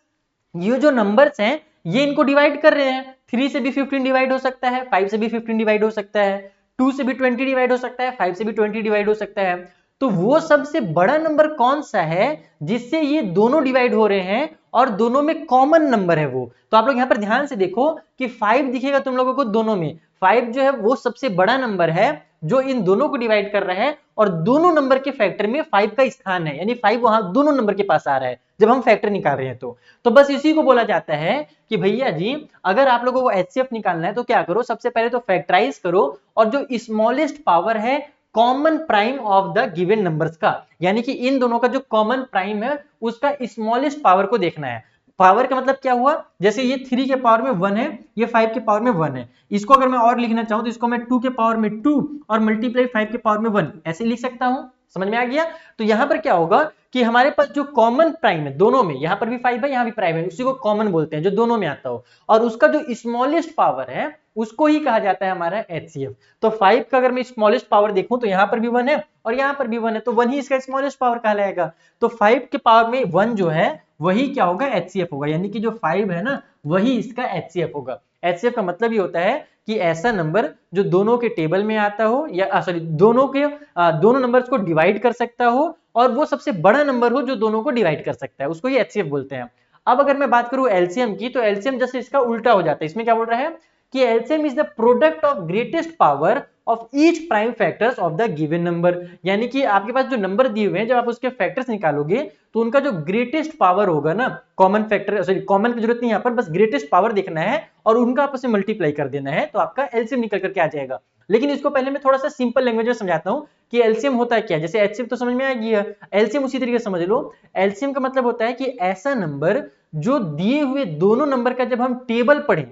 ये जो नंबर्स हैं ये इनको डिवाइड कर रहे हैं। 3 से भी 15 डिवाइड हो सकता है, 5 से भी 15 डिवाइड हो सकता है, 2 से भी 20 डिवाइड हो सकता है, 5 से भी 20 डिवाइड हो सकता है। तो वो सबसे बड़ा नंबर कौन सा है जिससे ये दोनों डिवाइड हो रहे हैं और दोनों में कॉमन नंबर है वो। तो आप लोग यहां पर ध्यान से देखो कि 5 दिखेगा तुम लोगों को दोनों में। 5 जो है वो सबसे बड़ा नंबर है जो इन दोनों को डिवाइड कर रहा है, और दोनों नंबर के फैक्टर में 5 का स्थान है, यानी 5 वहां दोनों नंबर के पास आ रहा है जब हम फैक्टर निकाल रहे हैं। तो बस इसी को बोला जाता है कि भैया जी अगर आप लोगों को एचसीएफ निकालना है तो क्या करो, सबसे पहले तो फैक्टराइज करो और जो स्मॉलेस्ट पावर है common prime of the given numbers का, यानी कि इन दोनों का जो कॉमन प्राइम है उसका स्मॉलेस्ट पावर को देखना है। पावर का मतलब क्या हुआ, जैसे ये 3 के पावर में 1 है, ये 5 के पावर में 1 है। इसको अगर मैं और लिखना चाहूं तो इसको मैं 2 के पावर में 2 और मल्टीप्लाई 5 के पावर में 1 ऐसे लिख सकता हूं। समझ में आ गया। तो यहां पर क्या होगा कि हमारे पास जो कॉमन प्राइम है दोनों में, यहां पर भी 5 है यहां भी प्राइम है, उसी को कॉमन बोलते हैं जो दोनों में आता हो, और उसका जो स्मॉलेस्ट पावर है उसको ही कहा जाता है हमारा एचसीएफ। तो 5 का अगर मैं स्मॉलेस्ट पावर देखूं तो यहां पर भी 1 है और यहां पर भी 1 है, तो 1 ही इसका स्मॉलेस्ट पावर कहलाएगा। तो 5 के पावर में 1 जो है वही क्या होगा, एचसीएफ होगा, यानी कि जो 5 है ना वही इसका एचसीएफ होगा। एचसीएफ का मतलब ये होता है कि ऐसा नंबर जो दोनों के टेबल में आता हो, या सॉरी दोनों नंबर्स को डिवाइड कर सकता हो, और वो सबसे बड़ा नंबर हो जो दोनों को डिवाइड कर सकता है, उसको ही एचसीएफ बोलते हैं। अब अगर मैं बात करूं एलसीएम की, तो एलसीएम जैसे इसका उल्टा हो जाता है। इसमें क्या बोल रहा है कि LCM is the product of greatest power of each prime factors of the given number, यानी कि आपके पास जो नंबर दिए हुए हैं जब आप उसके फैक्टर्स निकालोगे तो उनका जो ग्रेटेस्ट पावर होगा ना, कॉमन फैक्टर, सॉरी कॉमन की जरूरत नहीं, यहाँ पर बस ग्रेटेस्ट पावर देखना है और उनका आपस में मल्टीप्लाई कर देना है, तो आपका एलसीएम निकल करके आ जाएगा। लेकिन इसको पहले मैं थोड़ा सा सिंपल लैंग्वेज में समझाता हूं कि एलसीएम होता है क्या। जैसे एचसीएफ तो समझ में आ गया, एलसीएम उसी तरीके से समझ लो। एलसीएम का मतलब होता है कि ऐसा नंबर जो दिए हुए दोनों नंबर का जब हम टेबल पढ़ें,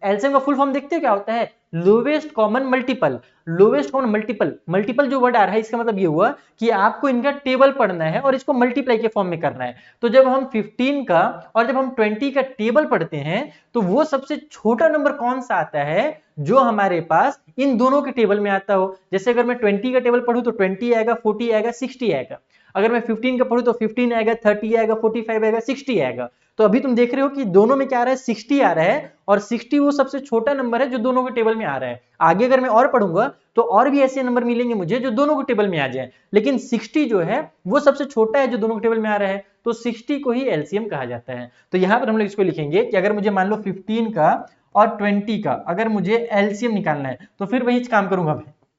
एलसीएम का फुल फॉर्म देखते हैं क्या होता है, lowest common multiple. Lowest common multiple, multiple जो वर्ड आ रहा है इसका मतलब ये हुआ कि आपको इनका टेबल पढ़ना है और इसको मल्टीप्लाई के फॉर्म में करना है। तो जब हम 15 का और जब हम 20 का टेबल पढ़ते हैं तो वो सबसे छोटा नंबर कौन सा आता है जो हमारे पास इन दोनों के टेबल में आता हो। जैसे अगर मैं 20 का टेबल पढ़ूं तो 20 आएगा, 40 आएगा, 60 आएगा। अगर मैं 15 का पढ़ूं तो 15 आएगा, 30 आएगा, 45 आएगा, 60 आएगा। तो अभी तुम देख रहे हो कि दोनों में क्या आ रहा है, 60 आ रहा है, और 60 वो सबसे छोटा नंबर है जो दोनों के टेबल में आ रहा है। आगे अगर मैं और पढ़ूंगा तो और भी ऐसे नंबर मिलेंगे मुझे जो दोनों के टेबल में आ जाए, लेकिन 60 जो है वो सबसे छोटा है जो दोनों के टेबल में आ रहा है, तो 60 को ही एलसीएम कहा जाता है। तो यहां पर हम लोग इसको लिखेंगे कि अगर मुझे मान लो 15 का और 20 का अगर मुझे एलसीएम निकालना है तो फिर वही काम करूंगा,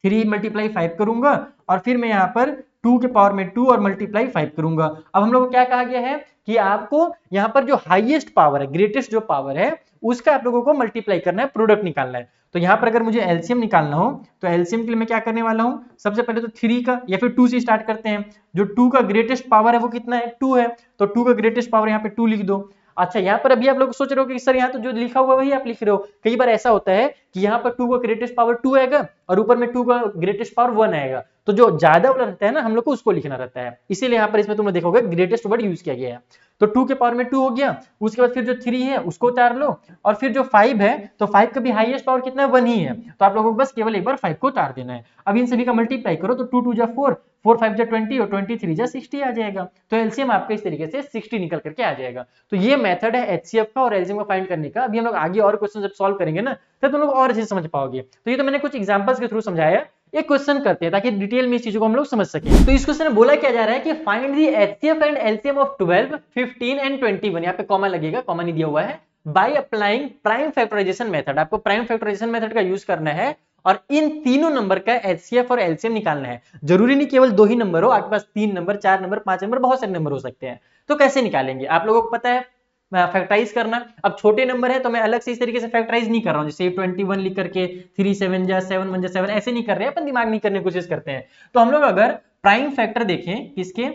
3 मल्टीप्लाई 5 करूंगा और फिर मैं यहाँ पर 2 के पावर में 2 और मल्टीप्लाई 5 करूंगा। अब हम लोग को क्या कहा गया है कि आपको यहाँ पर जो हाईएस्ट पावर है, ग्रेटेस्ट जो पावर है, उसका आप लोगों को मल्टीप्लाई करना है, प्रोडक्ट निकालना है। तो यहाँ पर अगर मुझे एलसीएम निकालना हो तो एलसीएम के लिए मैं क्या करने वाला हूँ, सबसे पहले तो 3 का या फिर 2 से स्टार्ट करते हैं। जो 2 का ग्रेटेस्ट पावर है वो कितना है, 2 है, तो 2 का ग्रेटेस्ट पावर यहाँ पे 2 लिख दो। अच्छा, यहाँ पर अभी आप लोग सोच रहे हो कि सर यहाँ तो जो लिखा हुआ वही आप लिख रहे हो। कई बार ऐसा होता है कि यहाँ पर 2 का ग्रेटेस्ट पावर 2 आएगा और ऊपर में 2 का ग्रेटेस्ट पावर 1 आएगा, तो जो ज्यादा वाला रहता है ना हम लोग को उसको लिखना रहता है, इसीलिए यहाँ पर इसमें तुमने देखोगे ग्रेटेस्ट वर्ड यूज किया गया है। तो 2 के पावर में 2 हो गया, उसके बाद फिर जो 3 है उसको उतार लो, और फिर जो 5 है तो 5 का भी हाईएस्ट पावर कितना है, 1 ही है, तो आप लोगों को बस केवल एक बार 5 को उतार देना है। अब इन सभी का मल्टीप्लाई करो तो 2 2 जा 4, 4 5 जा 20 और 23 जा 60 आ जाएगा। तो एलसीएम आपका इस तरीके से 60 निकल करके आ जाएगा। तो ये मेथड है एचसीएफ का और एलसीएम का फाइंड करने का। अभी हम लोग आगे और क्वेश्चन जब सॉल्व करेंगे ना तो तुम लोग और अच्छे से समझ पाओगे। तो ये तो मैंने कुछ एग्जांपल्स के थ्रू समझाया, एक क्वेश्चन करते हैं ताकि डिटेल में इस चीजों को हम लोग समझ सकें। तो इस क्वेश्चन में बोला क्या जा रहा है कि find the HCF and LCM of 12, 15 and 21। यहाँ पे कॉमा लगेगा, कॉमा नहीं दिया हुआ है। By applying prime factorisation method, आपको प्राइम फैक्टराइजेशन मेथड का यूज करना है और इन तीनों नंबर का एचसीएफ और एलसीएम निकालना है। जरूरी नहीं केवल 2 ही नंबर हो, आपके पास 3 नंबर, 4 नंबर, 5 नंबर, बहुत सारे नंबर हो सकते हैं। तो कैसे निकालेंगे आप लोगों को पता है फैक्टराइज करना। अब छोटे नंबर है तो मैं अलग से इस तरीके से फैक्टराइज नहीं कर रहा हूं, जैसे 21 लिख करके 3 7 जा 7 1 जा 7, ऐसे नहीं कर रहे हैं, अपन दिमाग नहीं करने की कोशिश करते हैं। तो हम लोग अगर प्राइम फैक्टर देखें, किसके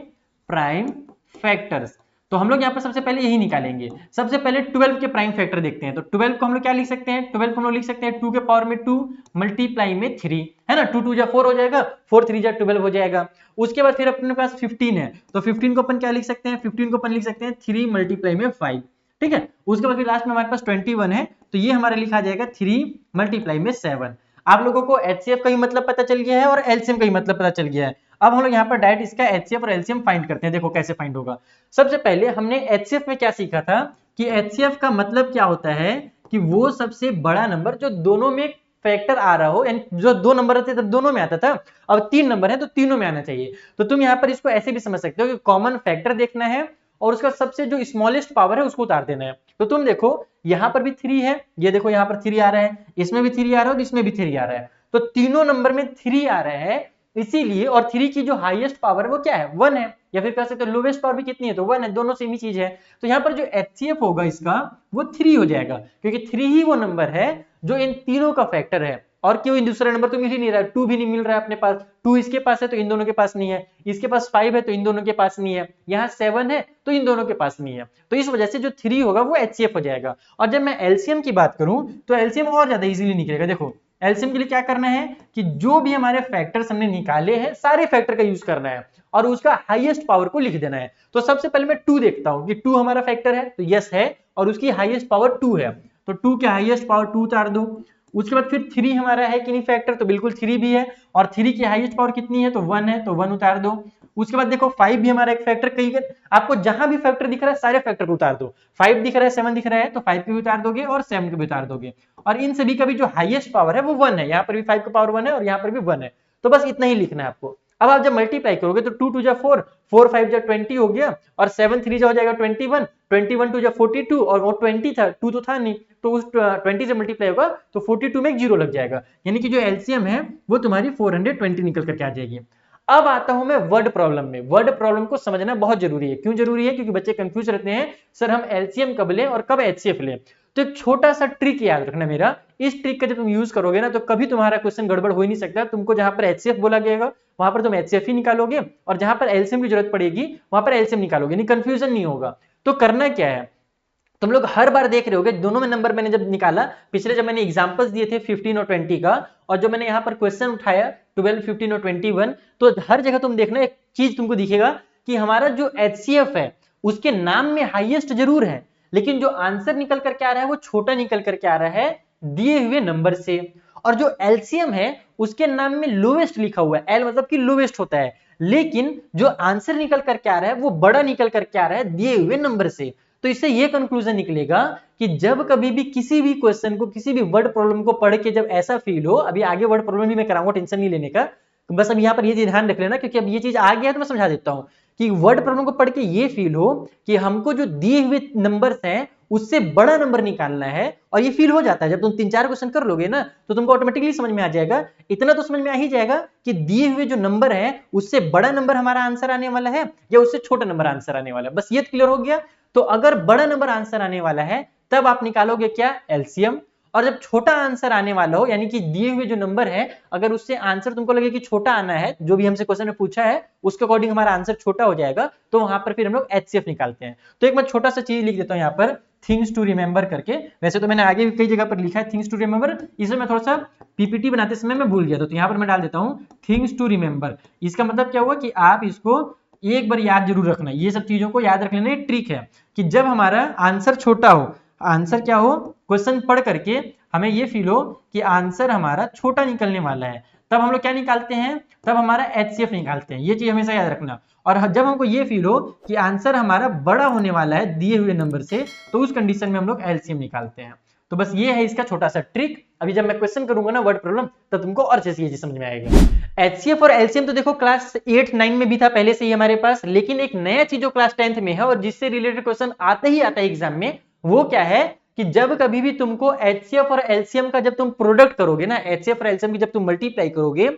प्राइम फैक्टर्स, तो हम लोग यहाँ पर सबसे पहले यही निकालेंगे। सबसे पहले 12 के प्राइम फैक्टर देखते हैं। तो 12 को हम लोग क्या लिख सकते हैं, 12 को हम लोग लिख सकते हैं 2 के पावर में 2 मल्टीप्लाई में 3, है ना, 2 2 जा 4 हो जाएगा, 4 3 जा 12 हो जाएगा। उसके बाद फिर अपने पास 15 है, तो 15 को अपन क्या लिख सकते हैं, 15 को अपन लिख सकते हैं 3 मल्टीप्लाई में 5, ठीक है। उसके बाद फिर लास्ट में हमारे पास 21 है, तो ये हमारा लिखा जाएगा 3 मल्टीप्लाई में 7। आप लोगों को एचसीएफ का ही मतलब पता चल गया है और एलसीएम का ही मतलब पता चल गया है। अब हम लोग यहाँ पर डायरेक्ट इसका एचसीएफ और एलसीएम फाइंड करते हैं। देखो कैसे फाइंड होगा। सबसे पहले हमने एचसीएफ में क्या सीखा था कि एचसीएफ का मतलब क्या होता है कि वो सबसे बड़ा नंबर जो दोनों में फैक्टर आ रहा हो, यानी जो 2 नंबर रहते तब दोनों में आता था, अब 3 नंबर है तो तीनों में आना चाहिए। तो तुम यहाँ पर इसको ऐसे भी समझ सकते हो कि कॉमन फैक्टर देखना है और उसका सबसे जो स्मॉलेस्ट पावर है उसको उतार देना है। तो तुम देखो यहाँ पर भी 3 है, ये देखो यहाँ पर 3 आ रहा है, इसमें भी 3 आ रहा है और इसमें भी 3 आ रहा है, तो तीनों नंबर में 3 आ रहा है इसीलिए। और 3 की जो हाईएस्ट पावर है वो क्या है, 1 है, या फिर कह सकते हो लोवेस्ट पावर भी कितनी है, तो 1 है, दोनों सेम ही चीज है। तो यहाँ पर जो एचसीएफ होगा इसका वो 3 हो जाएगा, क्योंकि 3 ही वो नंबर है जो इन तीनों का फैक्टर है। और क्यों, दूसरा नंबर तो मिल ही नहीं रहा है, 2 भी नहीं मिल रहा है अपने पास, 2 इसके पास है तो इन दोनों के पास नहीं है, इसके पास 5 है तो इन दोनों के पास नहीं है, यहाँ 7 है तो इन दोनों के पास नहीं है। तो इस वजह से जो 3 होगा वो एचसीएफ हो जाएगा। और जब मैं एलसीएम की बात करूं तो एलसीएम और ज्यादा इजीली निकलेगा। देखो एलसीएम के लिए क्या करना है कि जो भी हमारे फैक्टर्स हमने निकाले हैं सारे फैक्टर का यूज करना है और उसका हाईएस्ट पावर को लिख देना है। तो सबसे पहले मैं 2 देखता हूं कि 2 हमारा फैक्टर है, तो यस है, और उसकी हाईएस्ट पावर 2 है, तो 2 के हाईएस्ट पावर 2 उतार दो। उसके बाद फिर 3 हमारा है कि नहीं फैक्टर, तो बिल्कुल 3 भी है, और 3 की हाईएस्ट पावर कितनी है, तो 1 है, तो 1 उतार दो। उसके बाद देखो 5 भी हमारा एक फैक्टर, कहीं आपको जहां भी फैक्टर दिख रहा है सारे फैक्टर को उतार दो। 5 दिख रहा है, 7 दिख रहा है, तो 5 को भी उतार दोगे और 7 को भी उतार दोगे। और इन सभी का भी जो हाईएस्ट पावर है वो 1 है, यहाँ पर भी 5 का पावर 1 है और यहाँ पर भी 1 है, तो बस इतना ही लिखना है आपको। अब आप जब मल्टीप्लाई करोगे तो 2 2 जा 4, 4 5 जा 20 हो गया, और 7 3 जा हो जाएगा 21, 21 2 जा 42, और वो 20 था, 2 तो था नहीं, तो उस 20 से मल्टीप्लाई होगा तो 42 में एक जीरो लग जाएगा, यानी कि जो एलसीएम है वो तुम्हारी 420 निकल करके आ जाएगी। अब आता हूं मैं वर्ड प्रॉब्लम में। वर्ड प्रॉब्लम को समझना बहुत जरूरी है। क्यों जरूरी है, क्योंकि बच्चे कंफ्यूज रहते हैं, सर हम एलसीएम कब लें और कब एचसीएफ लें। तो एक छोटा सा ट्रिक याद रखना मेरा, इस ट्रिक का जब तुम यूज करोगे ना तो कभी तुम्हारा क्वेश्चन गड़बड़ हो ही नहीं सकता। तुमको जहां पर एचसीएफ बोला गया वहां पर तुम एचसीएफ ही निकालोगे, और जहां पर एलसीएम की जरूरत पड़ेगी वहां पर एलसीएम निकालोगे, नहीं कंफ्यूजन नहीं होगा। तो करना क्या है, तुम लोग हर बार देख रहे होगे दोनों में नंबर मैंने जब निकाला, पिछले जब मैंने एग्जांपल्स दिए थे 15 और 20 का, और जो मैंने यहाँ पर क्वेश्चन उठाया 12, 15 और 21, तो हर जगह तुम देखना एक चीज तुमको दिखेगा कि हमारा जो एचसीएफ है उसके नाम में हाईएस्ट जरूर है, लेकिन जो आंसर निकल करके आ रहा है वो छोटा निकल करके आ रहा है दिए हुए नंबर से। और जो एलसीएम है उसके नाम में लोवेस्ट लिखा हुआ है, एल मतलब कि लोवेस्ट होता है, लेकिन जो आंसर निकल करके आ रहा है वो बड़ा निकल करके आ रहा है दिए हुए नंबर से। तो इससे ये कंक्लूजन निकलेगा कि जब कभी भी किसी भी क्वेश्चन को, किसी भी वर्ड प्रॉब्लम को पढ़ के जब ऐसा फील हो, अभी आगे वर्ड प्रॉब्लम भी मैं कराऊंगा, टेंशन नहीं लेने का, बस अब यहाँ पर ये ध्यान रख लेना, क्योंकि अब ये चीज आ गया है तो मैं समझा देता हूँ कि वर्ड प्रॉब्लम को पढ़ के ये फील हो कि हमको जो दिए हुए नंबर्स हैं उससे बड़ा नंबर निकालना है, और ये फील हो जाता है जब तुम 3-4 क्वेश्चन कर लोगे ना तो तुमको ऑटोमेटिकली समझ में आ जाएगा, इतना तो समझ में आ ही जाएगा कि दिए हुए जो नंबर है उससे बड़ा नंबर हमारा आंसर आने वाला है या उससे छोटा नंबर आंसर आने वाला है, बस ये क्लियर हो गया। तो अगर बड़ा नंबर आंसर आने वाला है तब आप निकालोगे क्या, एलसीएम, और जब छोटा आंसर आने वाला हो यानी कि दिए हुए जो नंबर है अगर उससे आंसर तुमको लगे कि छोटा आना है, जो भी हमसे क्वेश्चन में पूछा है उसके अकॉर्डिंग हमारा आंसर छोटा हो जाएगा, तो वहां पर फिर हम लोग एचसीएफ निकालते हैं। तो एक मैं छोटा सा चीज लिख देता हूं यहाँ पर, थिंग्स टू रिमेंबर करके, वैसे तो मैंने आगे भी कई जगह पर लिखा है थिंग्स टू रिमेंबर, इसे मैं थोड़ा सा पीपीटी बनाते समय मैं भूल गया, तो यहाँ पर मैं डाल देता हूँ थिंग्स टू रिमेंबर। इसका मतलब क्या हुआ कि आप इसको एक बार याद जरूर रखना, ये सब चीजों को याद रख लेना, ट्रिक है कि जब हमारा आंसर छोटा हो, आंसर क्या हो, क्वेश्चन पढ़ करके हमें ये फील हो कि आंसर हमारा छोटा निकलने वाला है, तब हम लोग क्या निकालते हैं, तब हमारा एचसीएफ निकालते हैं, ये चीज हमेशा याद रखना। और जब हमको ये फील हो कि आंसर हमारा बड़ा होने वाला है दिए हुए नंबर से, तो उस कंडीशन में हम लोग एलसीएम निकालते हैं। तो बस ये है इसका छोटा सा ट्रिक। अभी जब मैं क्वेश्चन करूंगा ना वर्ड प्रॉब्लम, तब तुमको और अच्छे से ये चीज समझ में आएगा। एचसीएफ और एलसीएम तो देखो क्लास 8, 9 में भी था पहले से ही हमारे पास, लेकिन एक नया चीज जो क्लास 10th में है और जिससे रिलेटेड क्वेश्चन आते ही आता है एग्जाम में, वो क्या है कि जब कभी भी तुमको एचसीएफ और एलसीएम का जब तुम प्रोडक्ट करोगे ना, एचसीएफ और एलसीएम की जब तुम मल्टीप्लाई करोगे,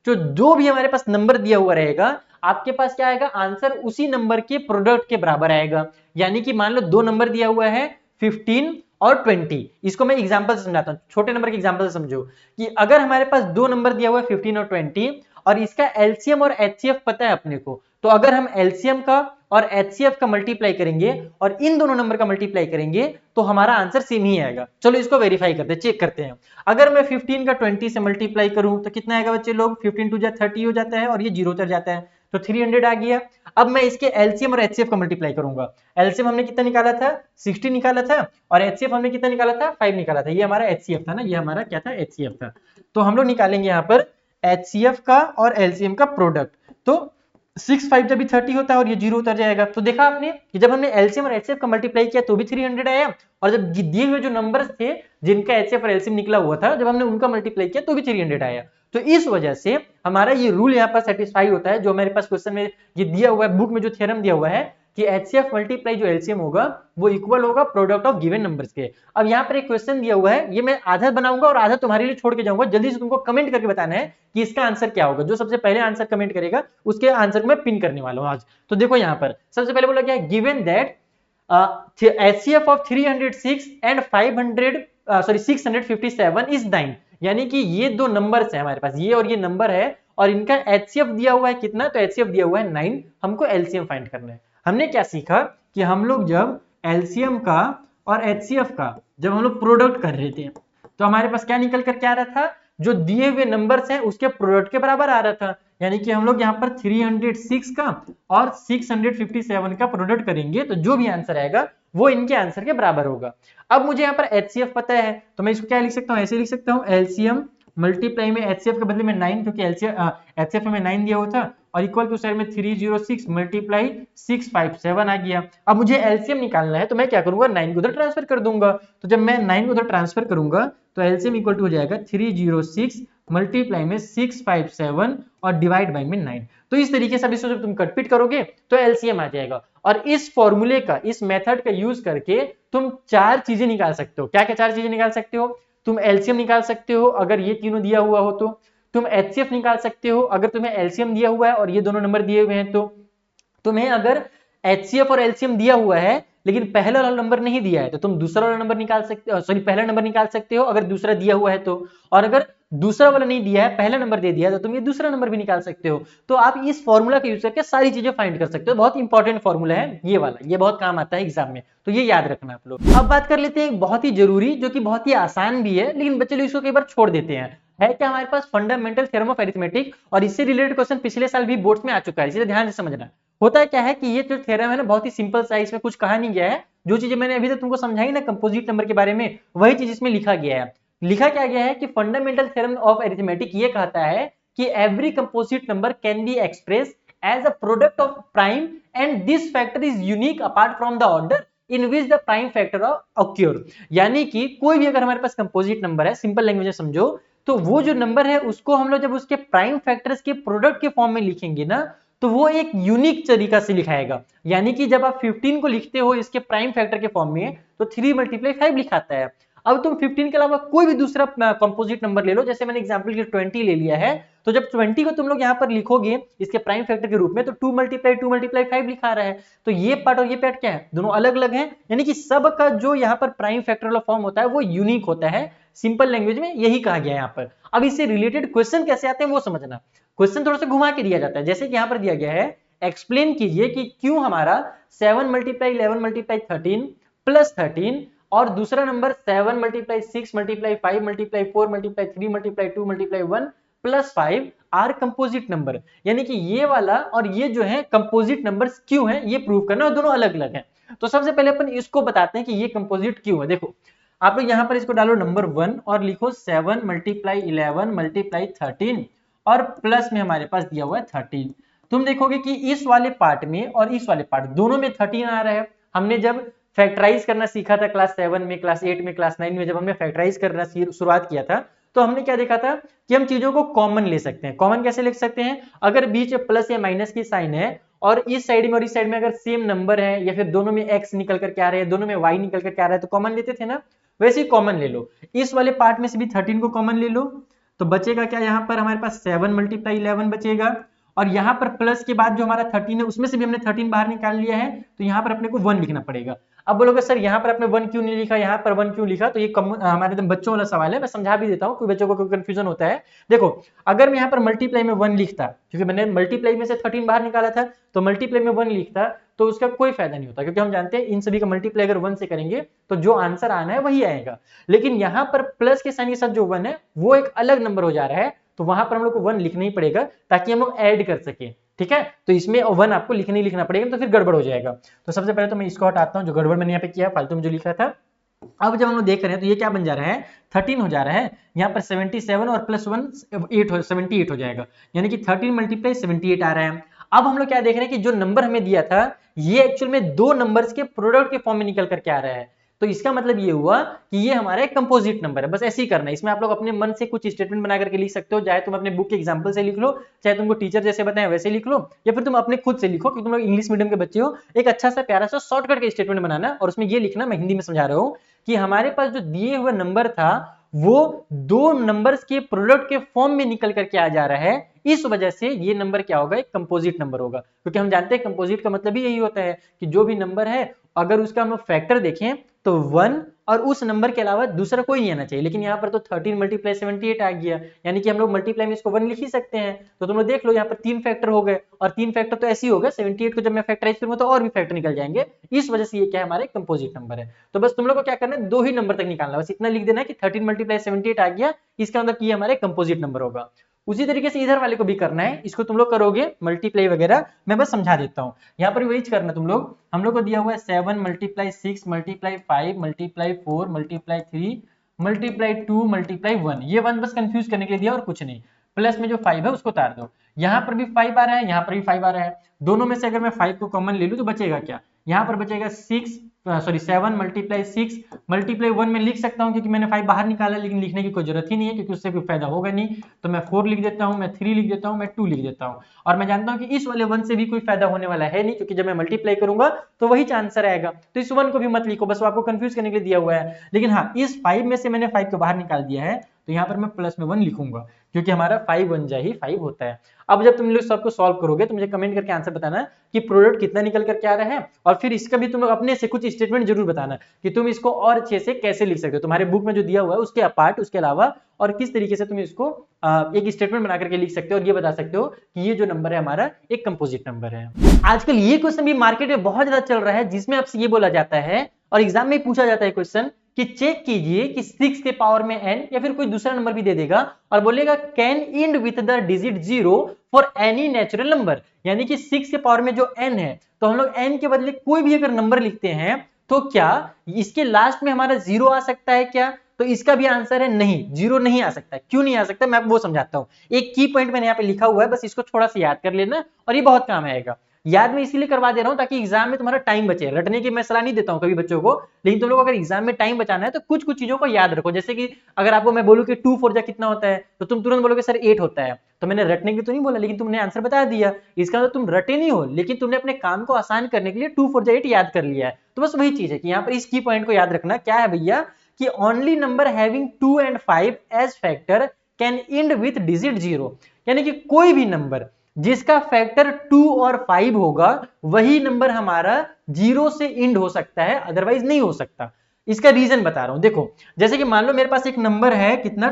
तो जो भी हमारे पास नंबर दिया हुआ रहेगा आपके पास क्या आएगा, आंसर उसी नंबर के प्रोडक्ट के बराबर आएगा। यानी कि मान लो दो नंबर दिया हुआ है 15 और 20, इसको मैं एग्जांपल से समझाता हूं, छोटे नंबर के एग्जांपल से समझो कि अगर हमारे पास दो नंबर दिया हुआ है 15 और 20 और इसका एलसीएम और एचसीएफ पता है अपने को, तो अगर हम एलसीएम का और एचसीएफ का मल्टीप्लाई करेंगे और इन दोनों नंबर का मल्टीप्लाई करेंगे तो हमारा आंसर सेम ही आएगा। चलो इसको वेरीफाई करते हैं, चेक करते हैं। अगर मैं 15 का 20 से मल्टीप्लाई करूं तो कितना आएगा बच्चे लोग, 15 टू 30 हो जाता है और ये 0 उतर जाता है, तो 300 आ गया। अब मैं इसके एलसीएम और एचसीएफ का मल्टीप्लाई करूंगा, एलसीएम हमने कितना निकाला था 60 निकाला था, और एचसीएफ हमने कितना निकाला था 5 निकाला था, ये हमारा एचसीएफ था ना, ये हमारा क्या था एचसीएफ था। तो हम लोग निकालेंगे यहाँ पर एचसीएफ का और एलसीएम का प्रोडक्ट, तो 6 5 जब भी 30 होता है और ये 0 उतर जाएगा। तो देखा आपने कि जब हमने एलसीएम और एचसीएफ का मल्टीप्लाई किया तो भी 300 आया, और जब दिए हुए जो नंबर्स थे जिनका एचसीएफ और एलसीएम निकला हुआ था जब हमने उनका मल्टीप्लाई किया तो भी 300 आया। तो इस वजह से हमारा ये रूल यहाँ पर सेटिस्फाई होता है, जो हमारे पास क्वेश्चन में ये दिया हुआ है, बुक में जो थ्योरम दिया हुआ है कि एचसीएफ मल्टीप्लाई जो एलसीएम होगा वो इक्वल होगा प्रोडक्ट ऑफ गिवन नंबर्स के। अब यहाँ पर एक क्वेश्चन दिया हुआ है, ये मैं आधा बनाऊंगा और आधा तुम्हारे लिए छोड़ के जाऊंगा, जल्दी से तुमको कमेंट करके बताना है कि इसका आंसर क्या होगा। जो सबसे पहले आंसर कमेंट करेगा उसके आंसर को मैं पिन करने वाला हूं आज। तो देखो यहाँ पर सबसे पहले बोला क्या है, given that HCF of 306 and 657 is 9, यानी कि ये दो नंबर्स है हमारे पास, ये और ये नंबर है, और इनका HCF दिया हुआ है कितना, तो HCF दिया हुआ है 9, हमको LCM फाइंड करना है। हमने क्या सीखा कि हम लोग जब LCM का और HCF का जब हम लोग प्रोडक्ट कर रहे थे तो हमारे पास क्या निकल कर क्या आ रहा था, जो दिए हुए नंबर्स हैं उसके प्रोडक्ट के बराबर आ रहा था। यानी कि हम लोग यहाँ पर 306 का और 657 का प्रोडक्ट करेंगे तो जो भी आंसर आएगा वो इनके आंसर के बराबर होगा। अब मुझे यहाँ पर HCF पता है तो मैं इसको क्या लिख सकता हूँ, ऐसे लिख सकता हूँ LCM मल्टीप्लाई में HCF के बदले में 9, क्योंकि HCF में 9 दिया हुआ था, और इक्वल टू साइड में 306 मल्टीप्लाई 657 आ गया। अब मुझे LCM निकालना है तो मैं क्या करूंगा, 9 को उधर ट्रांसफर कर दूंगा। तो जब मैं 9 को उधर ट्रांसफर करूंगा तो LCM इक्वल टू हो जाएगा 306 मल्टीप्लाई में 657 और डिवाइड बाय में 9। तो इस तरीके से जब तुम कटपिट करोगे तो LCM आ जाएगा, और इस फॉर्मूले का, इस मेथड का यूज करके तुम चार चीजें निकाल सकते हो। क्या क्या चार चीजें निकाल सकते हो, तुम LCM निकाल सकते हो अगर ये तीनों दिया हुआ हो तो, तुम HCF निकाल सकते हो अगर तुम्हें LCM दिया हुआ है और ये दोनों नंबर दिए हुए हैं तो, तुम्हें अगर HCF और LCM दिया हुआ है लेकिन पहला वाला नंबर नहीं दिया है तो तुम दूसरा वाला नंबर निकाल सकते हो, सॉरी पहला नंबर निकाल सकते हो अगर दूसरा दिया हुआ है तो, और अगर दूसरा वाला नहीं दिया है पहला नंबर दे दिया है तो तुम ये दूसरा नंबर भी निकाल सकते हो। तो आप इस फॉर्मूला का यूज करके सारी चीजें फाइंड कर सकते हो। बहुत इंपॉर्टेंट फॉर्मूला है ये वाला, ये बहुत काम आता है एग्जाम में, तो ये याद रखना आप लोग। अब बात कर लेते हैं एक बहुत ही जरूरी, जो कि बहुत ही आसान भी है लेकिन बच्चे लोग इसको कई बार छोड़ देते हैं, है क्या हमारे पास फंडामेंटल थ्योरम ऑफ अरिथमेटिक, और इससे रिलेटेड क्वेश्चन पिछले साल भी बोर्ड्स में आ चुका है, इसलिए ध्यान से समझना। होता है क्या है कि ये जो थ्योरम है ना बहुत ही सिंपल सा है, इसमें कुछ कहा नहीं गया है, जो चीजें मैंने अभी तक तुमको समझाई ना कंपोजिट नंबर के बारे में वही चीज इसमें लिखा गया है। लिखा क्या गया है कि फंडामेंटल थ्योरम ऑफ अरिथमेटिक ये कहता है कि every composite number can be express as a product of prime and this factor is unique apart from the order in which the prime factor occur. यानी कि कोई भी अगर हमारे पास कंपोजिट नंबर है, सिंपल लैंग्वेज में समझो, तो वो जो नंबर है उसको हम लोग जब उसके प्राइम फैक्टर्स के प्रोडक्ट के फॉर्म में लिखेंगे ना तो वो एक यूनिक तरीका से लिखाएगा। यानी कि जब आप 15 को लिखते हो इसके प्राइम फैक्टर के फॉर्म में तो 3 × 5 लिखाता है। अब तुम 15 के अलावा कोई भी दूसरा कंपोजिट नंबर ले लो, जैसे मैंने एग्जांपल के 20 ले लिया है, तो जब 20 को तुम लोग यहाँ पर लिखोगे इसके प्राइम फैक्टर के रूप में तो 2 × 5 लिखा रहा है, तो ये पार्ट और ये पार्ट क्या है, दोनों अलग अलग हैं। यानी कि सब का जो यहाँ पर प्राइम फैक्टर वाला फॉर्म होता है वो यूनिक होता है, सिंपल लैंग्वेज में यही कहा गया है यहाँ पर। अब इससे रिलेटेड क्वेश्चन कैसे आते हैं वो समझना। क्वेश्चन थोड़ा सा घुमा के दिया जाता है, जैसे कि यहाँ पर दिया गया है एक्सप्लेन कीजिए कि क्यों हमारा 7 × 11 × 13 प्लस 13 और दूसरा number 7 × 6 × 5 × 4 × 3 × 2 × 1 plus 5 are composite number. यानी कि ये वाला और ये जो है कंपोजिट नंबर्स क्यों है ये प्रूव करना, और दोनों अलग अलग हैं। तो सबसे पहले अपन इसको बताते हैं कि ये कंपोजिट क्यों है। देखो आप लोग यहाँ पर इसको डालो नंबर 1 और लिखो 7 × 11 × 13 और प्लस में हमारे पास दिया हुआ है 13। तुम देखोगे कि इस वाले पार्ट में और इस वाले पार्ट दोनों में 13 आ रहा है। हमने जब फैक्टराइज करना सीखा था क्लास 7 में, क्लास 8 में, क्लास 9 में, जब हमने फैक्टराइज करना शुरुआत किया था तो हमने क्या देखा था कि हम चीजों को कॉमन ले सकते हैं। कॉमन कैसे लिख सकते हैं, अगर बीच में प्लस या माइनस की साइन है और इस साइड में और इस साइड में अगर सेम नंबर है या फिर दोनों में x निकल कर क्या रहे हैं, दोनों में y निकल कर क्या रहा है तो कॉमन लेते थे ना, वैसे ही कॉमन ले लो। इस वाले पार्ट में से भी 13 को कॉमन ले लो तो बचेगा क्या, यहाँ पर हमारे पास 7 × 11 बचेगा और यहाँ पर प्लस के बाद जो हमारा 13 है उसमें से भी हमने 13 बाहर निकाल लिया है तो यहाँ पर अपने को 1 लिखना पड़ेगा। अब बोलोगे सर यहाँ पर आपने 1 क्यों नहीं लिखा, यहाँ पर 1 क्यों लिखा, तो ये हमारे एकदम बच्चों वाला सवाल है, मैं समझा भी देता हूँ, कोई बच्चों को कोई कंफ्यूजन होता है। देखो अगर मैं यहाँ पर मल्टीप्लाई में 1 लिखता, क्योंकि मैंने मल्टीप्लाई में से 13 बाहर निकाला था तो मल्टीप्लाई में 1 लिखता तो उसका कोई फायदा नहीं होता, क्योंकि हम जानते हैं इन सभी का मल्टीप्लाई अगर 1 से करेंगे तो जो आंसर आना है वही आएगा। लेकिन यहाँ पर प्लस के साइन के साथ जो 1 है वो एक अलग नंबर हो जा रहा है, तो वहां पर हम लोग को 1 लिखना ही पड़ेगा ताकि हम लोग ऐड कर सके। ठीक है, तो इसमें 1 आपको लिखना ही लिखना पड़ेगा, तो फिर गड़बड़ हो जाएगा। तो सबसे पहले तो मैं इसको हटाता हूं, जो गड़बड़ मैंने यहाँ पे किया फालतू में जो लिखा था। अब जब हम लोग देख रहे हैं तो ये क्या बन जा रहा है, 13 हो जा रहा है, यहाँ पर 77 और प्लस 1 78 हो जाएगा, यानी कि 13 × 78 आ रहा है। अब हम लोग क्या देख रहे हैं कि जो नंबर हमें दिया था ये एक्चुअल में दो नंबर्स के प्रोडक्ट के फॉर्म में निकल कर के आ रहा है, तो इसका मतलब ये हुआ कि ये हमारा एक कंपोजिट नंबर है। बस ऐसे ही करना है, इसमें आप लोग अपने मन से कुछ स्टेटमेंट बना करके लिख सकते हो, चाहे तुम अपने बुक के एग्जांपल से लिख लो, चाहे तुमको टीचर जैसे बताएं वैसे लिख लो, या फिर तुम अपने खुद से लिखो, क्योंकि तुम लोग इंग्लिश मीडियम के बच्चे हो। एक अच्छा सा प्यारा सा शॉर्टकट का स्टेटमेंट बनाना और उसमें ये लिखना, मैं हिंदी में समझा रहा हूँ, कि हमारे पास जो दिए हुए नंबर था वो दो नंबर्स के प्रोडक्ट के फॉर्म में निकल करके आ जा रहा है, इस वजह से ये नंबर क्या होगा, एक कंपोजिट नंबर होगा। क्योंकि हम जानते हैं कंपोजिट का मतलब ही यही होता है कि जो भी नंबर है अगर उसका हम फैक्टर देखें तो 1 और उस नंबर के अलावा दूसरा कोई नहीं आना चाहिए। लेकिन यहाँ पर तो 13 × 78 आ गया, यानी कि हम लोग मल्टीप्लाई में इसको 1 लिख ही सकते हैं। तो तुम लोग देख लो यहाँ पर 3 फैक्टर हो गए, और 3 फैक्टर तो ऐसे ही हो गए, 78 को जब मैं फैक्टराइज करूंगा तो और भी फैक्टर निकल जाएंगे, इस वजह से ये क्या है, हमारे कंपोजिट नंबर है। तो बस तुम लोग को क्या करना है, 2 ही नंबर तक निकालना, बस इतना लिख देना है कि 13 × 78 आ गया, इसका मतलब ये हमारे कंपोजिट नंबर होगा। उसी तरीके से इधर वाले को भी करना है, इसको तुम लोग करोगे मल्टीप्लाई वगैरह, मैं बस समझा देता हूँ। यहाँ पर वही करना तुम लोग, हम लोग को दिया हुआ है 7 × 6 × 5 × 4 × 3 × 2 × 1, ये 1 बस कंफ्यूज करने के लिए दिया और कुछ नहीं। प्लस में जो 5 है उसको उतार दो, यहाँ पर भी 5 आ रहा है, यहाँ पर भी 5 आ रहा है, दोनों में से अगर मैं 5 को कॉमन ले लूं तो बचेगा क्या, यहाँ पर बचेगा 7 × 6 × 1 में लिख सकता हूँ, क्योंकि मैंने 5 बाहर निकाला, लेकिन लिखने की कोई जरूरत ही नहीं है क्योंकि उससे कोई फायदा होगा नहीं। तो मैं 4 लिख देता हूँ, मैं 3 लिख देता हूँ, मैं 2 लिख देता हूँ, और मैं जानता हूँ कि इस वाले 1 से भी कोई फायदा होने वाला है नहीं, क्योंकि जब मैं मल्टीप्लाई करूंगा तो वही आंसर आएगा। तो इस 1 को भी मत लिखो, बस वो आपको कंफ्यूज करने के लिए दिया हुआ है। लेकिन हाँ, इस 5 में से मैंने 5 को बाहर निकाल दिया है, तो यहाँ पर मैं प्लस में 1 लिखूंगा, क्योंकि हमारा 5 1 जा ही 5 होता है। अब जब तुम लोग सबको सॉल्व करोगे तो मुझे कमेंट करके आंसर बताना कि प्रोडक्ट कितना निकल करके आ रहा है, और फिर इसका भी तुम लोग अपने से कुछ स्टेटमेंट जरूर बताना कि तुम इसको और अच्छे से कैसे लिख सकते हो, तुम्हारे बुक में जो दिया हुआ है उसके अपार्ट, उसके अलावा और किस तरीके से तुम इसको एक स्टेटमेंट बना करके लिख सकते हो और ये बता सकते हो कि ये जो नंबर है हमारा एक कंपोजिट नंबर है। आजकल ये क्वेश्चन भी मार्केट में बहुत ज्यादा चल रहा है, जिसमें आपसे ये बोला जाता है और एग्जाम में पूछा जाता है क्वेश्चन कि चेक कीजिए कि 6 के पावर में n या फिर कोई दूसरा नंबर भी दे देगा और बोलेगा can and with the digit 0 for any natural number, यानी कि 6 के पावर में जो n है तो हम लोग n के बदले कोई भी अगर नंबर लिखते हैं तो क्या इसके लास्ट में हमारा 0 आ सकता है क्या? तो इसका भी आंसर है नहीं, 0 नहीं आ सकता। क्यों नहीं आ सकता मैं आपको वो समझाता हूं। एक की पॉइंट मैंने यहाँ पे लिखा हुआ है, बस इसको थोड़ा सा याद कर लेना और ये बहुत काम आएगा। याद में इसीलिए करवा दे रहा हूं ताकि एग्जाम में तुम्हारा टाइम बचे। रटने की मैं सलाह नहीं देता हूं कभी बच्चों को, लेकिन तुम लोग अगर एग्जाम में टाइम बचाना है तो कुछ कुछ चीजों को याद रखो। जैसे कि अगर आपको मैं बोलूं कि 2 4 जा कितना होता है तो तुम तुरंत बोलोगे सर 8 होता है, तो मैंने रटने की तो नहीं बोला लेकिन तुमने आंसर बता दिया। इसका मतलब तुम रटे नहीं हो, लेकिन तुमने अपने काम को आसान करने के लिए 2 4 जा 8 याद कर लिया है। तो बस वही चीज है कि यहाँ पर इस की पॉइंट को याद रखना क्या है भैया कि only number having 2 and 5 age factor can and with digit 0, यानी कि कोई भी नंबर जिसका फैक्टर 2 और 5 होगा वही नंबर हमारा 0 से एंड हो सकता है, अदरवाइज नहीं हो सकता। इसका रीजन बता रहा हूं, देखो जैसे कि मान लो मेरे पास एक नंबर है कितना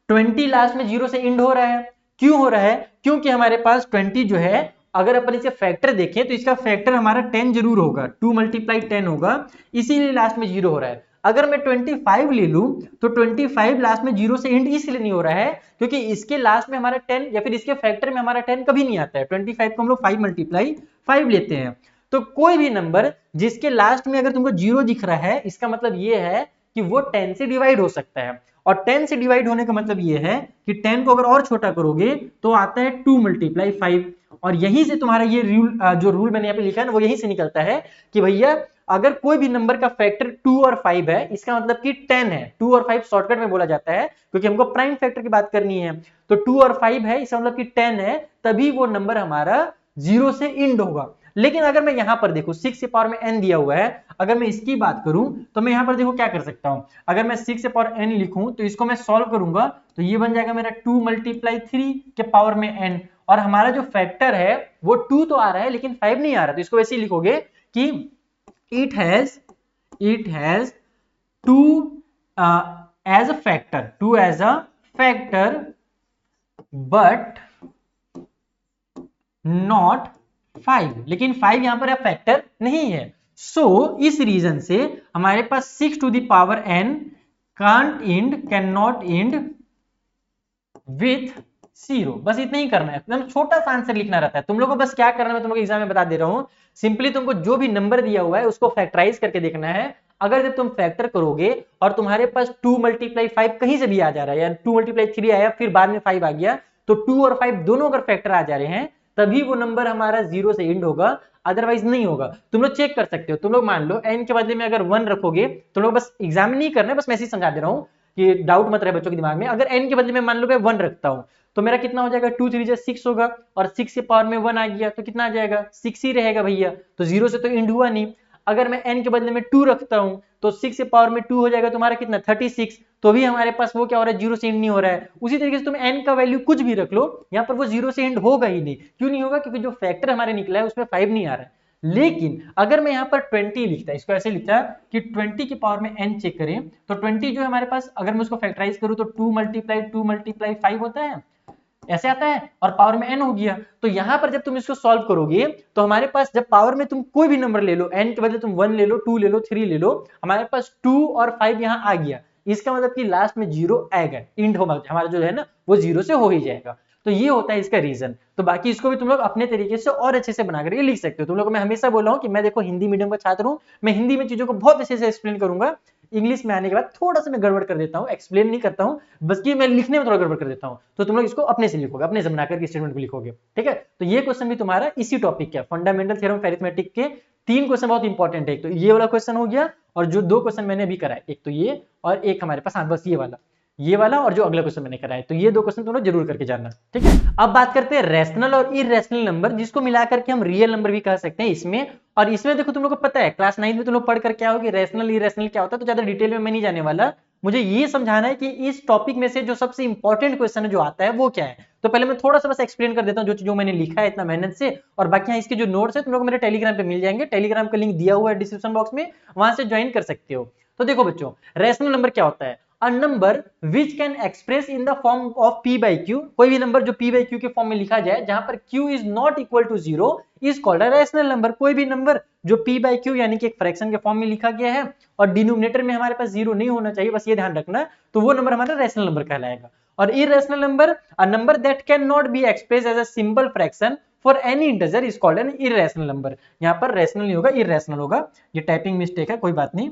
20 लास्ट में 0 से एंड हो रहा है। क्यों हो रहा है? क्योंकि हमारे पास 20 जो है अगर अपन इसके फैक्टर देखें तो इसका फैक्टर हमारा 10 जरूर होगा, 2 × 10 होगा, इसीलिए लास्ट में 0 हो रहा है। अगर मैं 25 ले लूं तो 25 लास्ट में 0 से एंड इसलिए नहीं हो रहा है क्योंकि इसके लास्ट में हमारा 10 या फिर इसके फैक्टर में हमारा 10 कभी नहीं आता है। 25 को हम लोग 5 × 5 लेते हैं। तो कोई भी नंबर जिसके लास्ट में अगर तुमको 0 दिख रहा है इसका मतलब ये है कि वो 10 से डिवाइड हो सकता है, और 10 से डिवाइड होने का मतलब ये है कि 10 को अगर और छोटा करोगे तो आता है 2 × 5, और यहीं से तुम्हारा ये रूल जो रूल मैंने यहाँ पे लिखा है ना वो यहीं से निकलता है कि भैया अगर कोई भी नंबर का फैक्टर 2 और 5 है इसका मतलब कि 10 है। 2 और 5 शॉर्टकट में बोला जाता है क्योंकि हमको प्राइम फैक्टर की बात करनी है। तो 2 और 5 है इसका मतलब कि 10 है, तभी वो नंबर हमारा 0 से एंड होगा। लेकिन अगर मैं यहां पर देखूं 6 के पावर में n दिया हुआ है, अगर मैं इसकी बात करूं तो मैं यहां पर देखो क्या कर सकता हूं। अगर मैं 6 के पावर n लिखूं तो इसको मैं सॉल्व करूंगा तो ये बन जाएगा मेरा 2 × 3 के पावर में n, और हमारा जो फैक्टर है वो 2 तो आ रहा है लेकिन 5 नहीं आ रहा। तो इसको वैसे ही लिखोगे कि it has 2 as a factor but not 5, लेकिन 5 यहां पर फैक्टर नहीं है। सो इस रीजन से हमारे पास 6 to the power n cannot end with 0। बस इतना ही करना है, एकदम छोटा सा आंसर लिखना रहता है। तुम लोग को बस क्या करना है मैं तुम लोग एग्जाम में बता दे रहा हूं, सिंपली तुमको जो भी नंबर दिया हुआ है उसको फैक्टराइज करके देखना है। अगर जब तुम फैक्टर करोगे और तुम्हारे पास 2 × 5 कहीं से भी आ जा रहा है या 2 × 3 आया फिर बाद में 5 आ गया, तो 2 और 5 दोनों अगर फैक्टर आ जा रहे हैं तभी वो नंबर हमारा 0 से एंड होगा, अदरवाइज नहीं होगा। तुम लोग चेक कर सकते हो। तुम लोग मान लो n के बदले में अगर 1 रखोगे, तुम लोग बस एग्जाम नहीं करना है, बस मैं ऐसे ही समझा दे रहा हूं कि डाउट मत रहे बच्चों के दिमाग में। अगर n के बदले में मान लो मैं 1 रखता हूं तो मेरा कितना हो जाएगा 2 3 जा 6 होगा, और 6 के पावर में 1 आ गया तो कितना आ जाएगा 6 ही रहेगा भैया, तो 0 से तो एंड हुआ नहीं। अगर मैं n के बदले में 2 रखता हूं तो 6 के पावर में 2 हो जाएगा तुम्हारा कितना 36, तो भी हमारे पास वो क्या हो रहा है 0 से एंड नहीं हो रहा है। उसी तरीके से तुम n का वैल्यू कुछ भी रख लो, यहाँ पर वो 0 से एंड होगा ही नहीं। क्यों नहीं होगा? क्योंकि जो फैक्टर हमारे निकला है उसमें 5 नहीं आ रहा है। लेकिन अगर मैं यहाँ पर 20 लिखता, इसको ऐसे लिखता कि 20 की पावर में n चेक करें तो 20 जो है हमारे पास अगर मैं उसको फैक्टराइज करूं तो 2 × 5 होता है, ऐसे आता है, और पावर में n हो गया। तो यहां पर जब तुम इसको सॉल्व करोगे तो हमारे पास जब पावर में तुम कोई भी नंबर ले लो, n के बदले तुम 1 ले लो, 2 ले लो, 3 ले लो, हमारे पास 2 और 5 यहां आ गया। इसका मतलब कि लास्ट में 0 आएगा, इंड होगा हमारा जो है ना वो 0 से हो ही जाएगा। तो ये होता है इसका रीजन। तो बाकी इसको भी तुम लोग अपने तरीके से और अच्छे से बना करके लिख सकते हो। तुम लोग को मैं हमेशा बोल रहा हूं कि मैं देखो हिंदी मीडियम का छात्र हूं, मैं हिंदी में चीजों को बहुत अच्छे से एक्सप्लेन करूंगा। इंग्लिश में आने के बाद थोड़ा सा मैं गड़बड़ कर देता हूं, एक्सप्लेन नहीं करता हूं, बस कि मैं लिखने में थोड़ा गड़बड़ कर देता हूं। तो तुम लोग इसको अपने से लिखोगे, अपने से बनाकर स्टेटमेंट को लिखोगे, ठीक है। तो ये क्वेश्चन भी तुम्हारा इसी टॉपिक का फंडामेंटल थ्योरम ऑफ अरिथमेटिक के 3 क्वेश्चन बहुत इंपॉर्टेंट है। तो ये वाला क्वेश्चन हो गया, और जो 2 क्वेश्चन मैंने अभी कराए, एक तो ये और एक हमारे पास बस ये वाला और जो अगला क्वेश्चन मैंने कराया। तो ये 2 क्वेश्चन तुम लोग जरूर करके जानना, ठीक है। अब बात करते हैं रैशनल और इरेशनल नंबर, जिसको मिलाकर के हम रियल नंबर भी कह सकते हैं इसमें। और इसमें देखो तुम लोग को पता है क्लास 9 में तुम लोग पढ़ कर क्या हो कि रैशनल इरेशनल क्या होता है, तो ज्यादा डिटेल में मैं नहीं जाने वाला। मुझे ये समझाना है कि इस टॉपिक में से जो सबसे इंपॉर्टेंट क्वेश्चन है जो आता है वो क्या है। तो पहले मैं थोड़ा सा बस एक्सप्लेन कर देता हूँ जो चीजों मैंने लिखा है इतना मेहनत से, और बाकी यहाँ इसके जो नोट्स है तुम लोग मेरे टेलीग्राम पे मिल जाएंगे, टेलीग्राम का लिंक दिया हुआ है डिस्क्रिप्शन बॉक्स में, वहां से ज्वाइन कर सकते हो। तो देखो बच्चों, रैशनल नंबर क्या होता है? A number which can express in the form of p by Q, कोई भी नंबर जो p बाई क्यू के फॉर्म में लिखा जाए जहां पर q is not equal to zero is called a rational number. कोई भी नंबर जो p बाई क्यू यानी कि एक फ्रैक्शन के फॉर्म में लिखा गया है और डिनोमिनेटर में हमारे पास जीरो नहीं होना चाहिए, बस ये ध्यान रखना, तो वो नंबर हमारा रैशनल नंबर कहलाएगा। और irrational number, a number that can not be express as a simple fraction for any integer is called an irrational number. यहाँ पर रैशनल नहीं होगा, इरेशनल होगा, ये टाइपिंग मिस्टेक है, कोई बात नहीं।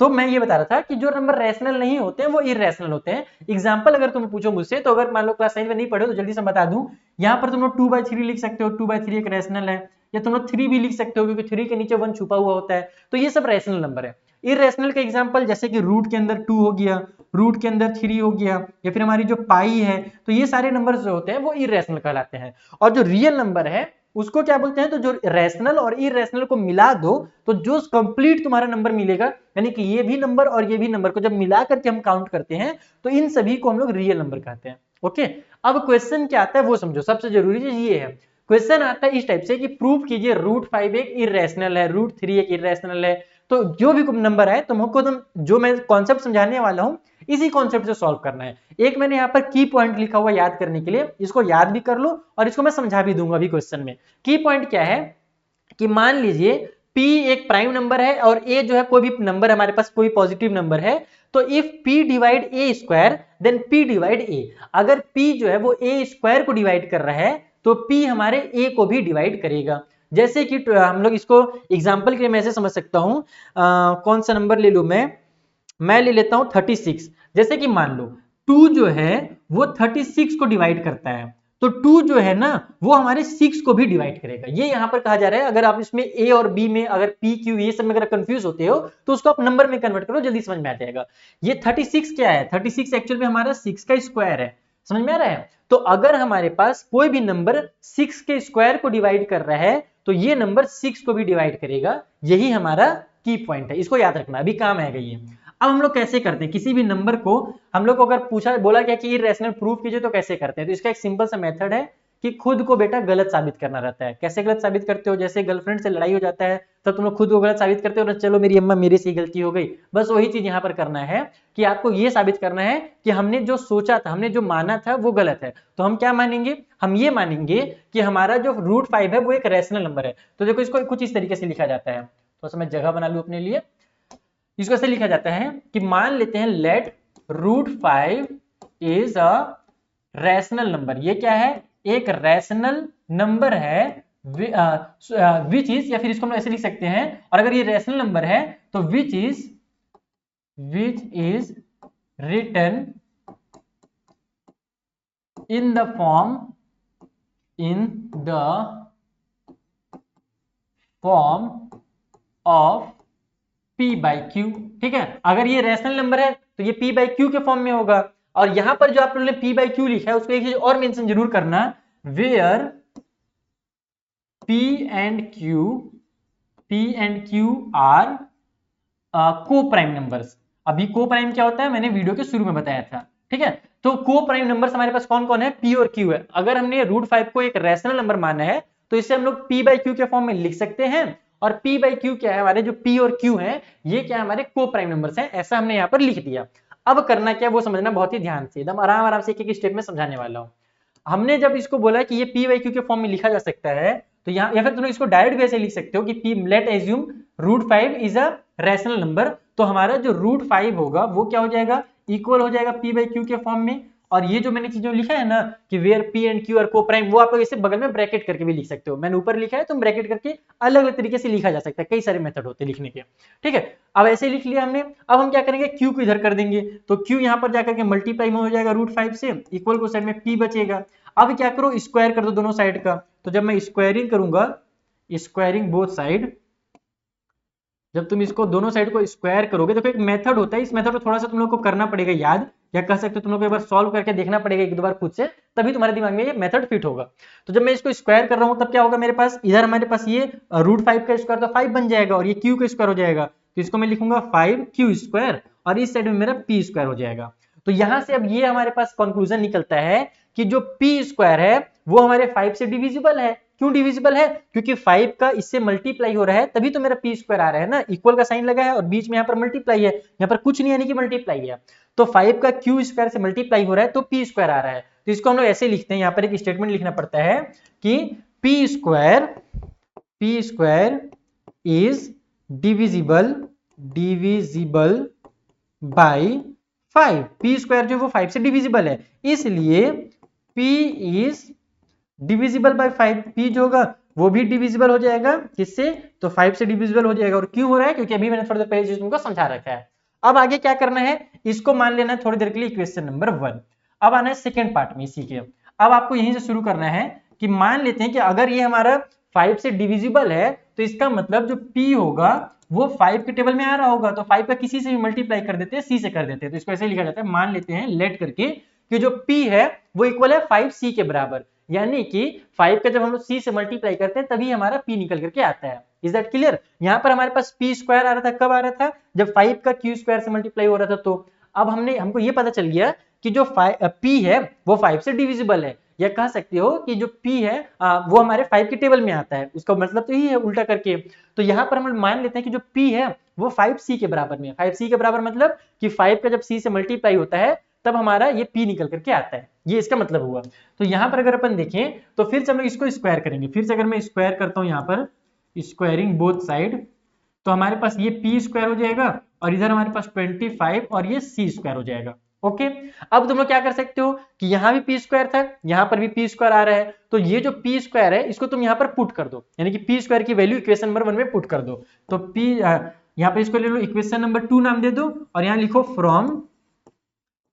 तो मैं ये बता रहा था कि जो नंबर रैशनल नहीं होते हैं वो इरेशनल होते हैं। एग्जांपल अगर तुम पूछो मुझसे, तो अगर मान लो क्लास 9 में नहीं पढ़े तो जल्दी से बता दूं, यहाँ पर तुम लोग 2/3 लिख सकते हो, 2/3 एक रैशनल है, या तुम लोग 3 भी लिख सकते हो क्योंकि 3 के नीचे 1 छुपा हुआ होता है, तो ये सब रैशनल नंबर है। इरेशनल का एग्जांपल जैसे कि रूट के अंदर 2 हो गया, रूट के अंदर 3 हो गया, या फिर हमारी जो पाई है, तो ये सारे नंबर जो होते हैं वो इरेशनल कहलाते हैं। और जो रियल नंबर है उसको क्या बोलते हैं? तो जो रैशनल और इरेशनल को मिला दो तो जो कंप्लीट तुम्हारा नंबर मिलेगा, यानी कि ये भी नंबर और ये भी नंबर को जब मिला करके हम काउंट करते हैं तो इन सभी को हम लोग रियल नंबर कहते हैं। ओके, अब क्वेश्चन क्या आता है वो समझो, सबसे जरूरी चीज ये है। क्वेश्चन आता है इस टाइप से कि प्रूव कीजिए रूट 5 एक इरेशनल है, रूट 3 एक इरेशनल है। तो जो भी नंबर है तुमको जो मैं कॉन्सेप्ट समझाने वाला हूं इसी कॉन्सेप्ट से सॉल्व करना है। एक मैंने यहाँ पर की पॉइंट लिखा हुआ याद करने के लिए, इसको याद भी कर लो और इसको मैं समझा भी दूंगा अभी क्वेश्चन में। की पॉइंट क्या है कि मान लीजिए p एक प्राइम नंबर है और a जो है कोई भी नंबर हमारे पास कोई पॉजिटिव नंबर है, तो if p divide a square then p divide a। अगर p जो है वो a स्क्वायर को डिवाइड कर रहा है तो p हमारे a को भी डिवाइड करेगा। जैसे कि हम लोग इसको एग्जांपल के लिए मैं ऐसे समझ सकता हूं, कौन सा नंबर ले लूं मैं ले लेता हूं 36। जैसे कि मान लो 2 जो है वो 36 को डिवाइड करता है, तो 2 जो है ना वो हमारे 6 को भी डिवाइड करेगा। ये यहाँ पर कहा जा रहा है, अगर आप इसमें a और b में अगर p q ये सब में अगर कंफ्यूज होते हो तो उसको आप नंबर में कन्वर्ट करो, जल्दी समझ में आ जाएगा। ये 36 क्या है? 36 एक्चुअल में हमारा 6 का स्क्वायर है, समझ में आ रहा है? तो अगर हमारे पास कोई भी नंबर 6 के स्क्वायर को डिवाइड कर रहा है तो ये नंबर 6 को भी डिवाइड करेगा। यही हमारा की पॉइंट है, इसको याद रखना, अभी काम आएगा ये। अब हम लोग कैसे करते हैं किसी भी नंबर को, हम लोग को अगर पूछा बोला गया कि इरेशनल प्रूफ कीजिए तो कैसे करते हैं? तो इसका एक सिंपल सा मेथड है कि खुद को बेटा गलत साबित करना रहता है। कैसे गलत साबित करते हो? जैसे गर्लफ्रेंड से लड़ाई हो जाता है तब तुम लोग खुद को गलत साबित करते हो ना, चलो मेरी अम्मा मेरे से गलती हो गई, बस वही चीज यहाँ पर करना है कि आपको ये साबित करना है कि हमने जो सोचा था, हमने जो माना था वो गलत है। तो हम क्या मानेंगे? हम ये मानेंगे कि हमारा जो रूट 5 है वो एक रैशनल नंबर है। तो देखो इसको कुछ इस तरीके से लिखा जाता है, तो मैं जगह बना लूं अपने लिए। इसको ऐसे लिखा जाता है कि मान लेते हैं let root 5 is a rational number. ये क्या है? एक रैशनल नंबर है विच इज, या फिर इसको हम ऐसे लिख सकते हैं, और अगर ये रैशनल नंबर है तो which is written in the form of p by Q. ठीक है, अगर ये रैशनल नंबर है तो ये p बाई क्यू के फॉर्म में होगा। और यहां पर जो आप लोगों ने p बाई क्यू लिखा है उसको एक चीज और मेंशन जरूर करना, where p and q are coprime numbers. अभी को प्राइम क्या होता है मैंने वीडियो के शुरू में बताया था। ठीक है, तो को प्राइम नंबर्स हमारे पास कौन कौन है? p और q है। अगर हमने रूट 5 को एक रैशनल नंबर माना है तो इसे हम लोग p बाई क्यू के फॉर्म में लिख सकते हैं। और p बाई क्यू क्या है? हमारे जो p और q है ये क्या है? हमारे को प्राइम नंबर्स हैं, ऐसा हमने यहाँ पर लिख दिया। अब करना क्या वो समझना बहुत ही ध्यान से, एकदम आराम आराम से एक एक स्टेप में समझाने वाला हूँ। हमने जब इसको बोला कि ये p बाई क्यू के फॉर्म में लिखा जा सकता है, तो यहाँ या फिर तुम इसको डायरेक्ट वैसे लिख सकते हो कि p let assume root 5 is a rational number. तो हमारा जो रूट 5 होगा वो क्या हो जाएगा? इक्वल हो जाएगा p बाई क्यू के फॉर्म में। और ये जो मैंने चीजों लिखा है ना कि where p and q are coprime, वो आप लोग इसे बगल में ब्रैकेट करके भी लिख सकते हो। मैंने ऊपर लिखा है, तुम ब्रैकेट करके अलग अलग तरीके से लिखा जा सकता है, कई सारे मेथड होते हैं लिखने के। ठीक है, अब ऐसे लिख लिया हमने। अब हम क्या करेंगे? q को इधर कर देंगे, तो q यहाँ पर जाकर के मल्टीप्लाई में हो जाएगा रूट 5 से, इक्वल को साइड में p बचेगा। अब क्या करो? स्क्वायर कर दो दोनों साइड का। तो जब मैं स्क्वायरिंग करूंगा, स्क्वायरिंग बोथ साइड, जब तुम इसको दोनों साइड को स्क्वायर करोगे तो एक मेथड होता है, इस मेथड को थोड़ा सा तुम लोग को करना पड़ेगा याद, या कह सकते हो तुम लोग को एक बार सॉल्व करके देखना पड़ेगा एक दो बार खुद से, तभी तुम्हारे दिमाग में ये मेथड फिट होगा। तो जब मैं इसको स्क्वायर कर रहा हूं तब क्या होगा? मेरे पास इधर हमारे पास ये रूट 5 का स्क्वायर तो 5 बन जाएगा और ये q का स्क्वायर हो जाएगा, तो इसको मैं लिखूंगा 5q² और इस साइड में मेरा p² हो जाएगा। तो यहां से अब ये हमारे पास कंक्लूजन निकलता है कि जो p² है वो हमारे 5 से डिविजिबल है। क्यों डिविजिबल है? क्योंकि 5 का इससे मल्टीप्लाई हो रहा है, तभी तो मेरा p² आ रहा है ना, इक्वल का साइन लगा है और बीच में यहाँ पर मल्टीप्लाई है, यहाँ पर कुछ नहीं यानी कि मल्टीप्लाई है। तो 5 का q² से मल्टीप्लाई हो रहा है तो p² आ रहा है। तो इसको हम लोग ऐसे लिखते हैं, यहाँ पर एक स्टेटमेंट लिखना पड़ता है कि p² is divisible by 5। p² जो वो 5 से डिविजिबल है, इसलिए p is divisible by 5। p जो होगा वो भी डिविजिबल हो जाएगा, किससे? तो 5 से डिविजिबल हो जाएगा। और क्यों हो रहा है? क्योंकि अभी मैंने थोड़ी देर पहले चीज तुमको समझा रखा है। अब आगे क्या करना है, इसको मान लेना है थोड़ी देर के लिए इक्वेशन नंबर 1। अब आना है सेकेंड पार्ट में इसी के। अब आपको यहीं से शुरू करना है कि मान लेते हैं कि अगर ये हमारा 5 से डिविजिबल है तो इसका मतलब जो p होगा वो 5 के टेबल में आ रहा होगा। तो 5 का किसी से भी मल्टीप्लाई कर देते हैं, c से कर देते हैं। तो इसको ऐसे लिखा जाता है, मान लेते हैं लेट करके कि जो p है वो इक्वल है 5c के बराबर, यानी कि 5 का जब हम लोग c से मल्टीप्लाई करते हैं तभी हमारा p निकल करके आता है। Is that clear? यहाँ पर हमारे पास p² आ रहा था, कब आ रहा था? जब 5 का q² से मल्टीप्लाई हो रहा था। तो अब हमको ये पता चल गया कि जो p है वो 5 से डिविजिबल है, या कह सकते हो कि जो p है वो हमारे 5 के टेबल में आता है। उसका मतलब तो यही है उल्टा करके। तो यहाँ पर हम मान लेते हैं कि जो p है वो 5c के बराबर में है। 5c के बराबर मतलब कि 5 का जब c से मल्टीप्लाई होता है तब हमारा ये p निकल करके आता है, ये इसका मतलब हुआ। तो यहाँ पर अगर अपन देखें तो फिर से हम लोग इसको स्क्वायर करेंगे। फिर से अगर मैं स्क्वायर करता हूँ यहाँ पर, स्क्वायरिंग बोथ साइड, तो हमारे पास ये p² हो जाएगा और इधर हमारे पास 25 और ये c² हो जाएगा। ओके, अब तुम लोग क्या कर सकते हो कि यहाँ भी p² था, यहाँ पर भी p² आ रहा है, तो ये जो p² है इसको तुम यहाँ पर पुट कर दो, यानी कि p² की वैल्यू इक्वेशन नंबर 1 में पुट कर दो। तो यहाँ पर इसको ले लो, इक्वेशन नंबर 2 नाम दे दो और यहाँ लिखो फ्रॉम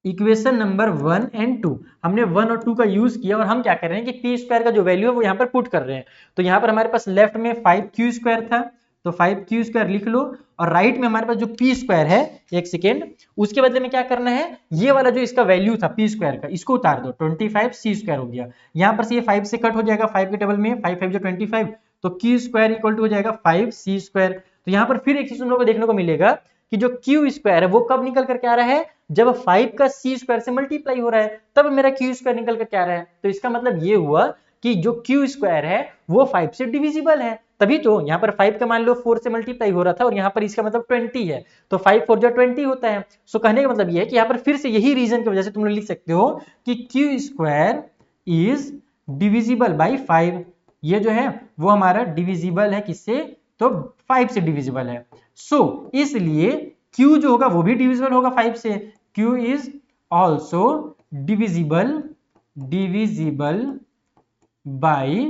इक्वेशन नंबर 1 एंड 2। हमने 1 और 2 का यूज किया और हम क्या कर रहे हैं कि p² का जो वैल्यू है वो यहाँ पर पुट कर रहे हैं। तो यहाँ पर हमारे पास लेफ्ट में 5q² था, तो 5q² लिख लो, और राइट में हमारे पास जो p² है, एक सेकेंड, उसके बदले में क्या करना है, ये वाला जो इसका वैल्यू था p² का, इसको उतार दो, 25c² हो गया। यहाँ पर से ये 5 से कट हो जाएगा 5 के टेबल में, 5 5 जो 25, तो q² इक्वल टू हो जाएगा 5c²। तो यहाँ पर फिर एक चीज तुम लोगों को देखने को मिलेगा कि जो q² है वो कब निकल करके आ रहा है, जब 5 का c² से मल्टीप्लाई हो रहा है तब मेरा q² निकल करके आ रहा है। तो इसका मतलब ये हुआ कि जो q² है वो 5 से डिविजिबल है, तभी तो यहाँ पर 5 का मान लो 4 से मल्टीप्लाई हो रहा था और यहाँ पर इसका मतलब 20 है, तो 5 4 जो 20 होता है। सो कहने का मतलब ये है कि यहाँ पर फिर से यही रीजन की वजह से तुम लोग लिख सकते हो कि q² इज डिविजिबल बाई 5। ये जो है वो हमारा डिविजिबल है किससे, तो 5 से डिविजिबल है। सो इसलिए q जो होगा वो भी डिविजिबल होगा 5 से, q is also divisible by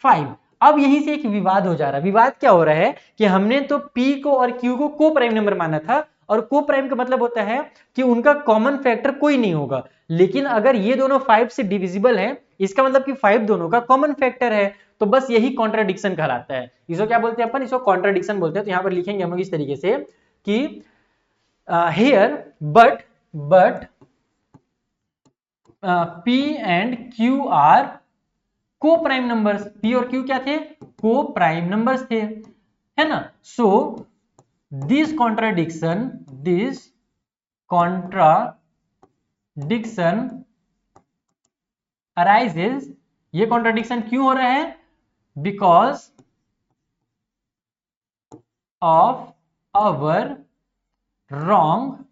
5। अब यहीं से एक विवाद हो जा रहा है। विवाद क्या हो रहा है कि हमने तो p को और q को को प्राइम नंबर माना था, और को प्राइम का मतलब होता है कि उनका कॉमन फैक्टर कोई नहीं होगा। लेकिन अगर ये दोनों 5 से डिविजिबल है, इसका मतलब कि 5 दोनों का कॉमन फैक्टर है, तो बस यही कॉन्ट्राडिक्शन कहलाता है। इसको क्या बोलते हैं अपन, इसको कॉन्ट्राडिक्शन बोलते हैं। तो यहां पर लिखेंगे हम लोग इस तरीके से कि here but p and q are coprime numbers. p और q क्या थे, को प्राइम नंबर्स थे, है ना। सो दिस कॉन्ट्राडिक्शन अराइजेस, ये कॉन्ट्राडिक्शन क्यों हो रहा है, because of our wrong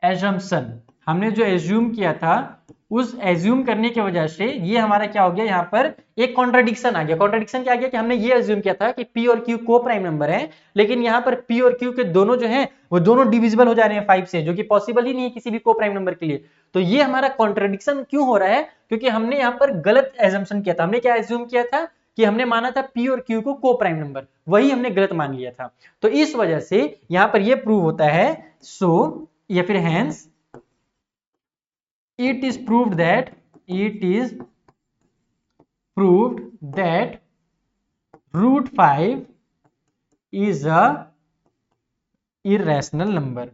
assumption. हमने जो एज्यूम किया था उस एज्यूम करने की वजह से ये हमारा क्या हो गया, यहाँ पर एक कॉन्ट्राडिक्शन आ गया। कॉन्ट्राडिक्शन क्या आ गया कि हमने ये एज्यूम किया था कि p और q को प्राइम नंबर है, लेकिन यहाँ पर p और q के दोनों जो हैं वो दोनों डिविजिबल हो जा रहे हैं 5 से, जो कि पॉसिबल ही नहीं है किसी भी को प्राइम नंबर के लिए। तो ये हमारा कॉन्ट्राडिक्शन क्यों हो रहा है, क्योंकि हमने यहाँ पर गलत एजम्पशन किया था। हमने क्या एज्यूम किया था कि हमने माना था p और q को प्राइम नंबर, वही हमने गलत मान लिया था। तो इस वजह से यहाँ पर ये प्रूव होता है, सो या फिर hence it is proved that root 5 is a irrational number।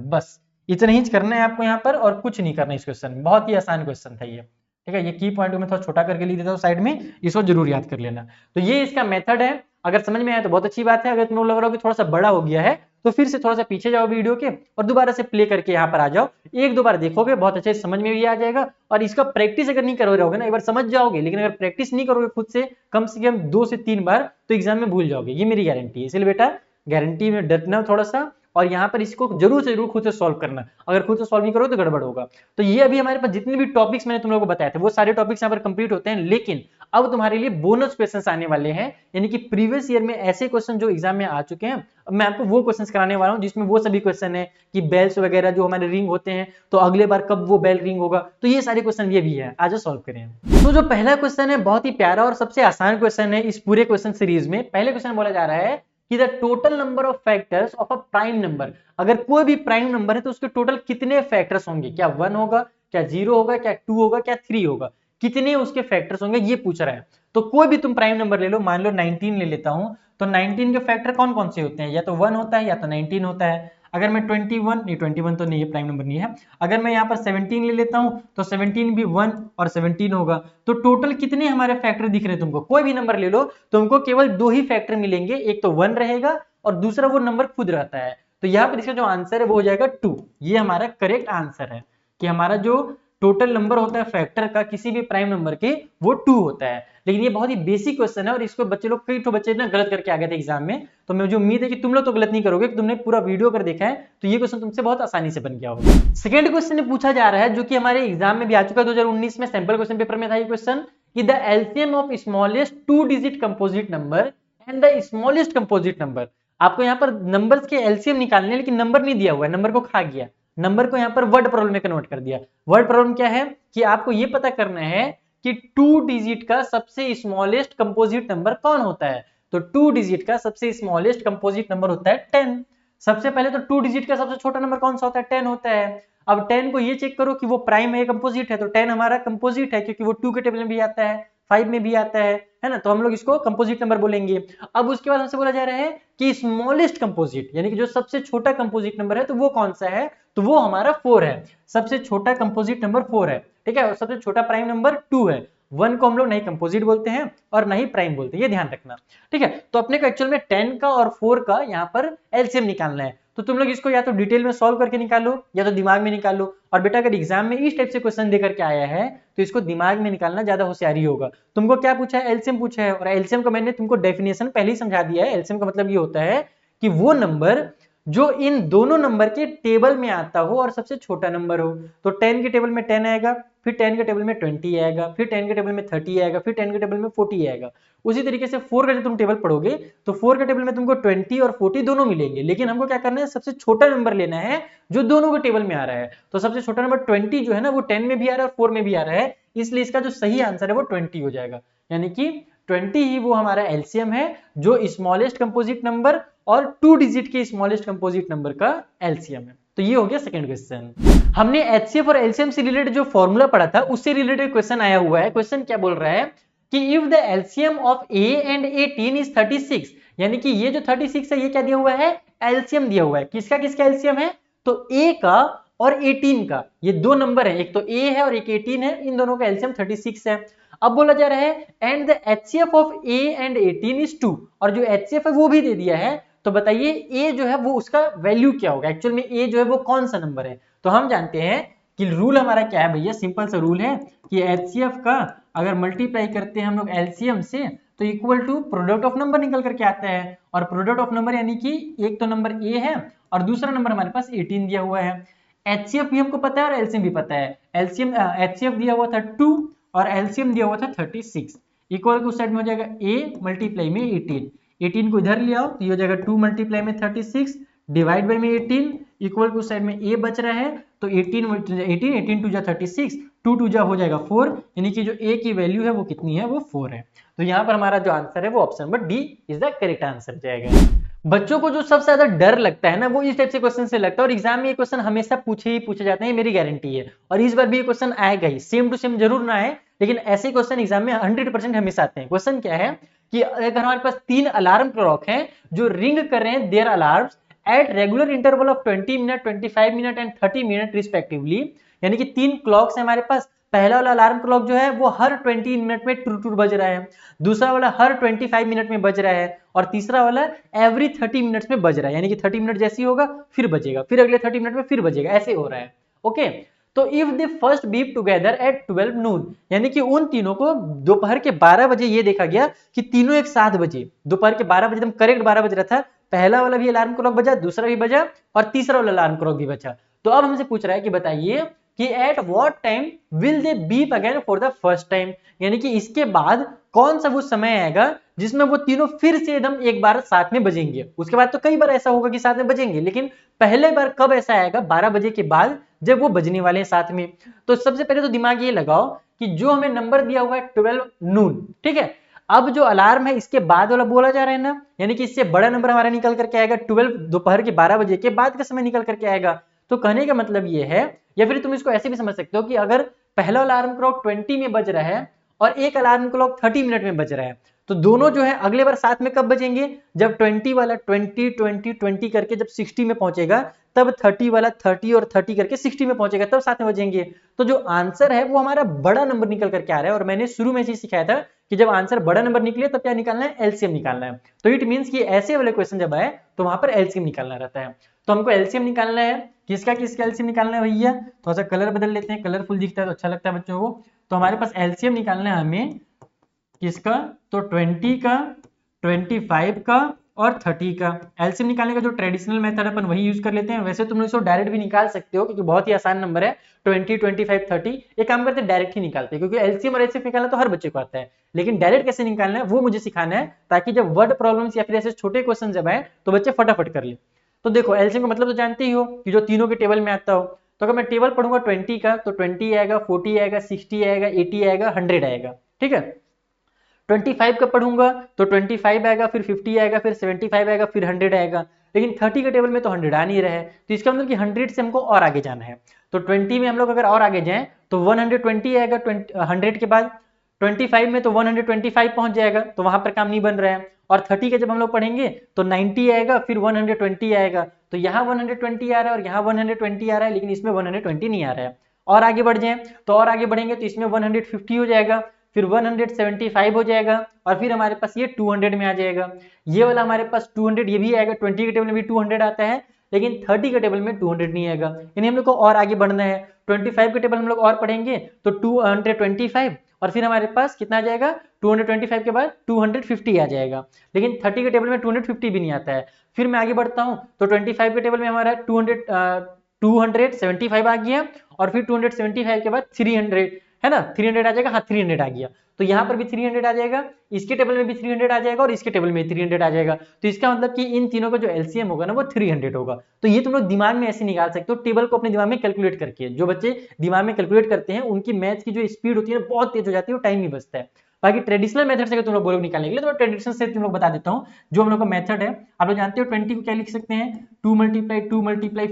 बस इतना ही करना है आपको यहाँ पर, और कुछ नहीं करना इस क्वेश्चन में। बहुत ही आसान क्वेश्चन था ये, ठीक है। ये की पॉइंट में थोड़ा छोटा करके लिख देता हूँ साइड में, इसको जरूर याद कर लेना। तो ये इसका मेथड है। अगर समझ में आया तो बहुत अच्छी बात है, अगर तुम लोग लग रहा हो कि थोड़ा सा बड़ा हो गया है तो फिर से थोड़ा सा पीछे जाओ वीडियो के और दोबारा से प्ले करके यहाँ पर आ जाओ, एक दो बार देखोगे बहुत अच्छे समझ में भी आ जाएगा। और इसका प्रैक्टिस अगर नहीं करो रहोगे ना, एक बार समझ जाओगे, लेकिन अगर प्रैक्टिस नहीं करोगे खुद से कम 2 से 3 बार तो एग्जाम में भूल जाओगे, ये मेरी गारंटी है। इसलिए बेटा गारंटी में डरना थोड़ा सा, और यहाँ पर इसको जरूर से जरूर खुद से सॉल्व करना, अगर खुद से सॉल्व नहीं करो तो गड़बड़ होगा। तो ये अभी हमारे पास जितने भी टॉपिक्स मैंने तुम लोगों को बताए थे वो सारे टॉपिक्स यहाँ पर कंप्लीट होते हैं, लेकिन अब तुम्हारे लिए बोनस क्वेश्चंस आने वाले हैं, यानी कि प्रीवियस ईयर में ऐसे क्वेश्चन जो एग्जाम में आ चुके हैं, मैं आपको वो क्वेश्चंस कराने वाला हूं जिसमें वो सभी क्वेश्चन है कि बेल्स वगैरह जो हमारे रिंग होते हैं तो अगले बार कब वो बेल रिंग होगा, तो ये सारे क्वेश्चन ये भी है, आज सॉल्व करें। तो जो पहला क्वेश्चन है बहुत ही प्यारा और सबसे आसान क्वेश्चन है इस पूरे क्वेश्चन सीरीज में। पहले क्वेश्चन बोला जा रहा है कि the total number of factors of a prime number, अगर कोई भी प्राइम नंबर है तो उसके टोटल कितने फैक्टर्स होंगे, क्या 1 होगा, क्या 0 होगा, क्या 2 होगा, क्या 3 होगा, कितने उसके फैक्टर्स होंगे ये पूछ रहा है। तो कोई भी तुम प्राइम नंबर ले लो, मान लो 19 ले लेता हूं, तो 19 के फैक्टर कौन कौन से होते हैं, या तो 1 होता है या तो 19 होता है। अगर मैं 21 तो नहीं, ये प्राइम नंबर नहीं है। अगर मैं यहाँ पर 17 ले लेता हूं तो 17 भी 1 और 17 होगा। तो टोटल कितने हमारे फैक्टर दिख रहे हैं तुमको, कोई भी नंबर ले लो तुमको केवल 2 ही फैक्टर मिलेंगे, एक तो 1 रहेगा और दूसरा वो नंबर खुद रहता है। तो यहाँ पर इसका जो आंसर है वो हो जाएगा 2, ये हमारा करेक्ट आंसर है कि हमारा जो टोटल नंबर होता है फैक्टर का किसी भी प्राइम नंबर के वो 2 होता है। लेकिन ये बहुत ही बेसिक क्वेश्चन है और इसको बच्चे लोग कई बच्चे ना गलत करके आ गए थे एग्जाम में, तो मुझे उम्मीद है कि तुम लोग तो गलत नहीं करोगे, कि तुमने पूरा वीडियो कर देखा है तो ये क्वेश्चन तुमसे बहुत आसानी से बन गया होगा। सेकंड क्वेश्चन पूछा जा रहा है जो कि हमारे एग्जाम में भी आ चुका है, 2019 में सैंपल क्वेश्चन पेपर में था ये क्वेश्चन, कि the LCM of smallest 2 digit composite number and the smallest composite number. आपको यहाँ पर नंबर्स के एलसीएम निकालने, लेकिन नंबर नहीं दिया हुआ है, नंबर को खा गया, नंबर को यहाँ पर वर्ड प्रॉब्लम में कन्वर्ट कर दिया। वर्ड प्रॉब्लम क्या है कि आपको ये पता करना है कि 2 डिजिट का सबसे स्मॉलेस्ट कंपोजिट नंबर कौन होता है। तो 2 डिजिट का सबसे स्मॉलेस्ट कंपोजिट नंबर होता है 10। सबसे पहले तो 2 डिजिट का सबसे छोटा नंबर कौन सा होता है, 10 होता है। अब 10 को ये चेक करो कि वो प्राइम है कंपोजिट है, तो 10 हमारा कंपोजिट है क्योंकि वो 2 के टेबल में भी आता है, 5 में भी आता है ना, तो हम लोग इसको कंपोजिट नंबर बोलेंगे। अब उसके बाद हमसे बोला जा रहा है कि स्मॉलेस्ट कंपोजिट, यानी कि जो सबसे छोटा कंपोजिट नंबर है तो वो कौन सा है, तो वो हमारा 4 है। सबसे छोटा कंपोजिट नंबर 4 है, ठीक है, और सबसे छोटा प्राइम नंबर 2 है। 1 को हम लोग नहीं कंपोजिट बोलते हैं और नहीं प्राइम बोलते हैं, ये ध्यान रखना, ठीक है। तो अपने को एक्चुअल में 10 का और 4 का यहाँ पर एलसीएम निकालना है, तो तुम लोग इसको या तो डिटेल में सॉल्व करके निकालो या तो दिमाग में निकालो। और बेटा अगर एग्जाम में इस टाइप से क्वेश्चन देकर के आया है तो इसको दिमाग में निकालना ज्यादा होशियारी होगा। तुमको क्या पूछा है, एलसीएम पूछा है, और एलसीएम का मैंने तुमको डेफिनेशन पहले ही समझा दिया है। एलसीएम का मतलब ये होता है कि वो नंबर जो इन दोनों नंबर के टेबल में आता हो और सबसे छोटा नंबर हो। तो 10 के टेबल में 10 आएगा, फिर 10 के टेबल में 20 आएगा, फिर 10 के टेबल में 30 आएगा, फिर 10 के टेबल में 40 आएगा। उसी तरीके से 4 का जब तुम टेबल पढ़ोगे तो 4 के टेबल में तुमको 20 और 40 दोनों मिलेंगे, लेकिन हमको क्या करना है, सबसे छोटा नंबर लेना है जो दोनों के टेबल में आ रहा है। तो सबसे छोटा नंबर 20 जो है ना वो 10 में भी आ रहा है और 4 में भी आ रहा है, इसलिए इसका जो सही आंसर है वो 20 हो जाएगा। यानी कि 20 ही वो हमारा एलसीएम है जो स्मॉलेस्ट कंपोजिट नंबर और 2 डिजिट के स्मॉलेस्ट कंपोजिट नंबर का एलसीएम है। तो ये हो गया सेकंड क्वेश्चन। हमने एचसीएफ और एलसीएम से रिलेटेड जो फॉर्मूला पढ़ा था उससे रिलेटेड क्वेश्चन आया हुआ है। क्वेश्चन क्या बोल रहा है कि if the LCM of A and 18 is 36, यानी कि ये जो 36 है ये क्या दिया हुआ है, एलसीएम दिया हुआ है। किसका किसका एलसीएम है, तो ए का और 18 का, ये दो नंबर है, एक तो ए है और एक 18 है, इन दोनों का एलसीएम 36 है। अब बोला जा रहा है and the HCF of A and 18 is 2, और जो एचसीएफ है वो भी दे दिया है। तो बताइए ए जो है वो उसका वैल्यू क्या होगा, एक्चुअल में ए जो है वो कौन सा नंबर है। तो हम जानते हैं कि रूल हमारा क्या है भैया, सिंपल सा रूल है कि एचसीएफ का अगर मल्टीप्लाई करते हैं हम लोग एलसीएम से तो equal to product of number निकल करके आता है। और प्रोडक्ट ऑफ नंबर यानी कि एक तो नंबर ए है और दूसरा नंबर हमारे पास 18 दिया हुआ है। एचसीएफ भी हमको पता है और एलसीएम भी पता है। एलसीएम एचसीएफ दिया हुआ था 2 और एलसीएम दिया हुआ था 36, इक्वल को साइड में हो जाएगा a मल्टीप्लाई में 18 को इधर ले आओ तो ये हो जाएगा 2 मल्टीप्लाई में 36 डिवाइड बाई में 18, इक्वल को साइड में a बच रहा है तो 18 टू जा 36, 2 टू जा हो जाएगा 4, यानी कि जो a की वैल्यू है वो कितनी है, वो 4 है। तो यहाँ पर हमारा जो आंसर है वो option number D is the correct answer जाएगा। बच्चों को जो सबसे ज्यादा डर लगता है ना वो इस टाइप से क्वेश्चन से लगता है, और एग्जाम में ये क्वेश्चन हमेशा पूछे जाते हैं, मेरी गारंटी है। और इस बार भी ये क्वेश्चन आएगा ही, सेम टू सेम जरूर ना आए, लेकिन ऐसे क्वेश्चन एग्जाम में 100% हमेशा आते हैं। क्वेश्चन क्या है कि अगर हमारे पास 3 अलार्म क्लॉक हैं जो रिंग कर रहे हैं there alarms at regular interval of 20 minute, 25 minute and 30 minute respectively, यानी कि 3 क्लॉक्स है हमारे पास। पहला वाला अलार्म क्लॉक जो है वो हर 20 मिनट में टूर टूर बज रहा है, दूसरा वाला हर 25 मिनट में बज रहा है, और तीसरा वाला एवरी 30 मिनट्स में बज रहा है, यानी कि 30 मिनट जैसे ही होगा फिर बजेगा, फिर अगले 30 मिनट में फिर बजेगा, ऐसे हो रहा है। ओके, तो if the first beep together at 12 नून, यानी कि उन तीनों को दोपहर के 12 बजे ये देखा गया कि तीनों एक साथ बजे, दोपहर के 12 बजे एकदम करेक्ट 12 बज रहा था, पहला वाला भी अलार्म क्लॉक बजा, दूसरा भी बजा, और तीसरा वाला अलार्म क्लॉक भी बजा। तो अब हमसे पूछ रहा है कि बताइए कि at what time will they beep again for the first time, यानी कि इसके बाद कौन सा वो समय आएगा जिसमें वो तीनों फिर से एकदम एक बार साथ में बजेंगे। उसके बाद तो कई बार ऐसा होगा कि साथ में बजेंगे, लेकिन पहले बार कब ऐसा आएगा 12 बजे के बाद जब वो बजने वाले हैं साथ में। तो सबसे पहले तो दिमाग ये लगाओ कि जो हमें नंबर दिया हुआ है 12 नून, ठीक है, अब जो अलार्म है इसके बाद वाला बोला जा रहा है ना, यानी कि इससे बड़ा नंबर हमारा निकल करके आएगा 12 दोपहर के 12 बजे के बाद का समय निकल करके आएगा। तो कहने का मतलब ये है, या फिर तुम इसको ऐसे भी समझ सकते हो कि अगर पहला अलार्म क्लॉक 20 में बज रहा है और एक अलार्म क्लॉक 30 मिनट में बज रहा है, तो दोनों जो है अगले बार साथ में कब बजेंगे, जब 20 वाला 20 20 20 करके जब 60 में पहुंचेगा, तब 30 वाला 30 और 30 करके 60 में पहुंचेगा, तब साथ में बजेंगे। तो जो आंसर है वो हमारा बड़ा नंबर निकल करके आ रहा है, और मैंने शुरू में ही सिखाया था कि जब आंसर बड़ा नंबर निकले तब क्या निकालना है, एलसीएम निकालना है। तो इट मींस कि ऐसे वाले क्वेश्चन जब आए तो वहां पर एलसीएम निकालना रहता है। तो हमको एलसीएम निकालना है, किसका एलसीएम निकालना है भैया, थोड़ा सा कलर बदल लेते हैं, कलरफुल दिखता है तो अच्छा लगता है बच्चों को। तो हमारे पास एलसीएम निकालना है हमें किसका, तो 20 का, 25 का और 30 का। एलसीएम निकालने का जो ट्रेडिशनल मेथड अपन वही यूज कर लेते हैं। वैसे तुम इसको डायरेक्ट भी निकाल सकते हो क्योंकि बहुत ही आसान नंबर है 20 25 30। एक काम करते हैं डायरेक्ट ही निकालते हैं, क्योंकि एलसीएम और एचसीएफ निकालना तो हर बच्चे को आता है, लेकिन डायरेक्ट कैसे निकालना है वो मुझे सिखाना है, ताकि जब वर्ड प्रॉब्लम्स या फिर ऐसे छोटे क्वेश्चन जब आए तो बच्चे फटाफट कर ले। तो देखो एलसीएम का मतलब तो जानते ही हो कि जो तीनों के टेबल में आता हो। तो अगर मैं टेबल पढ़ूंगा 20 का तो 20 आएगा, 40 आएगा, 60 आएगा, 80 आएगा, 100 आएगा, ठीक है। 25 का पढ़ूंगा तो 25 आएगा, फिर 50 आएगा, फिर 75 आएगा, फिर 100 आएगा। लेकिन 30 के टेबल में तो 100 आ नहीं रहा है, तो इसका मतलब कि 100 से हमको और आगे जाना है। तो 20 में हम लोग अगर और आगे जाएं तो 120 आएगा 100 के बाद, 25 में तो 125 पहुंच जाएगा, तो वहां पर काम नहीं बन रहा है। और 30 के जब हम लोग पढ़ेंगे तो 90 आएगा, फिर 120 आएगा, तो यहाँ 120 आ रहा है और यहाँ 120 आ रहा है, लेकिन इसमें 120 नहीं आ रहा है। और आगे बढ़ जाए तो और आगे बढ़ेंगे तो इसमें 150 हो जाएगा, फिर 175 हो जाएगा, और फिर हमारे पास ये 200 में आ जाएगा। ये वाला हमारे पास 200 ये भी आएगा, 20 के टेबल में भी 200 आता है, लेकिन 30 के टेबल में 200 नहीं आएगा। यानी हम लोग को और आगे बढ़ना है। 25 के टेबल हम लोग और पढ़ेंगे तो 225, और फिर हमारे पास कितना आ जाएगा, 225 के बाद 250 आ जाएगा, लेकिन 30 के टेबल में 250 भी नहीं आता है। फिर मैं आगे बढ़ता हूँ तो 25 के टेबल में हमारा 275 आ गया, और फिर 275 के बाद 300 है ना, 300 आ जाएगा, हाँ 300 आ गया, तो यहाँ पर भी 300 आ जाएगा, इसके टेबल में भी 300 आ जाएगा, और इसके टेबल में 300 आ जाएगा। तो इसका मतलब कि इन तीनों का जो एलसीएम होगा ना वो 300 होगा। तो ये तुम लोग दिमाग में ऐसे निकाल सकते हो, टेबल को अपने दिमाग में कैलकुलेट करके। जो बच्चे दिमाग में कैलकुलेट करते हैं उनकी मैथ्स की जो स्पीड होती है बहुत तेज हो जाती है, टाइम भी बचता है। बाकी ट्रेडिशनल मेथड से अगर तुम लोग बोलोगे निकालने के लिए, तो ट्रेडिशनल से तुम लोग बता देता हूँ जो हम लोग का मेथड है। आप लोग जानते हो 20 को क्या लिख सकते हैं, 2 ×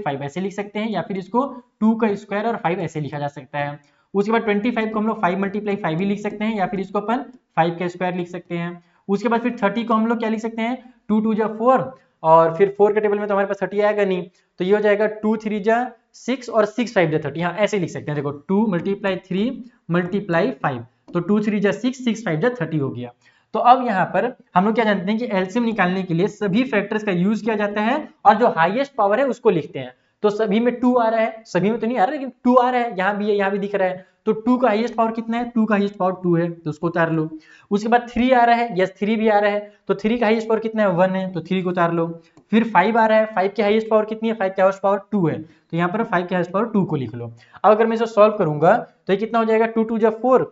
5 ऐसे लिख सकते हैं, या फिर इसको 2 का स्क्वायर और 5 ऐसे लिखा जा सकता है। उसके बाद 25 को हम लोग 5 × 5 भी लिख सकते हैं, या फिर इसको अपन 5 का स्क्वायर लिख सकते हैं। उसके बाद फिर 30 को हम लोग क्या लिख सकते हैं, 2 2 जा 4, और फिर 4 के टेबल में तो हमारे पास 30 आएगा नहीं, तो ये हो जाएगा 2 3 जा 6 और 6 5 जा 30। हाँ ऐसे लिख सकते हैं, देखो 2 × 3 × 5, तो 2 3 जा 6, 6 5 जा 30 हो गया। तो अब यहाँ पर हम लोग क्या जानते हैं कि एलसीएम निकालने के लिए सभी फैक्टर्स का यूज किया जाता है, और जो हाईएस्ट पावर है उसको लिखते हैं। तो सभी में 2 आ रहा है, सभी में तो नहीं आ रहा लेकिन 2 आ रहा है, यहाँ भी है, यहाँ भी दिख रहा है, तो 2 का हाईएस्ट पावर कितना है, 2 का हाईएस्ट पावर 2 है, तो उसको उतार लो। उसके बाद 3 आ रहा है, यस 3 भी आ रहा है, तो 3 का हाईएस्ट पावर कितना है, 1 है, तो 3 को उतार लो। फिर 5 आ रहा है, 5 की हाईएस्ट पावर कितनी है, 5 की हाईएस्ट पावर 2 है, तो यहाँ पर 5 की हाईएस्ट पावर 2 को लिख लो। अब अगर मैं इसे सॉल्व करूंगा तो ये कितना हो जाएगा, 2 2 जा 4,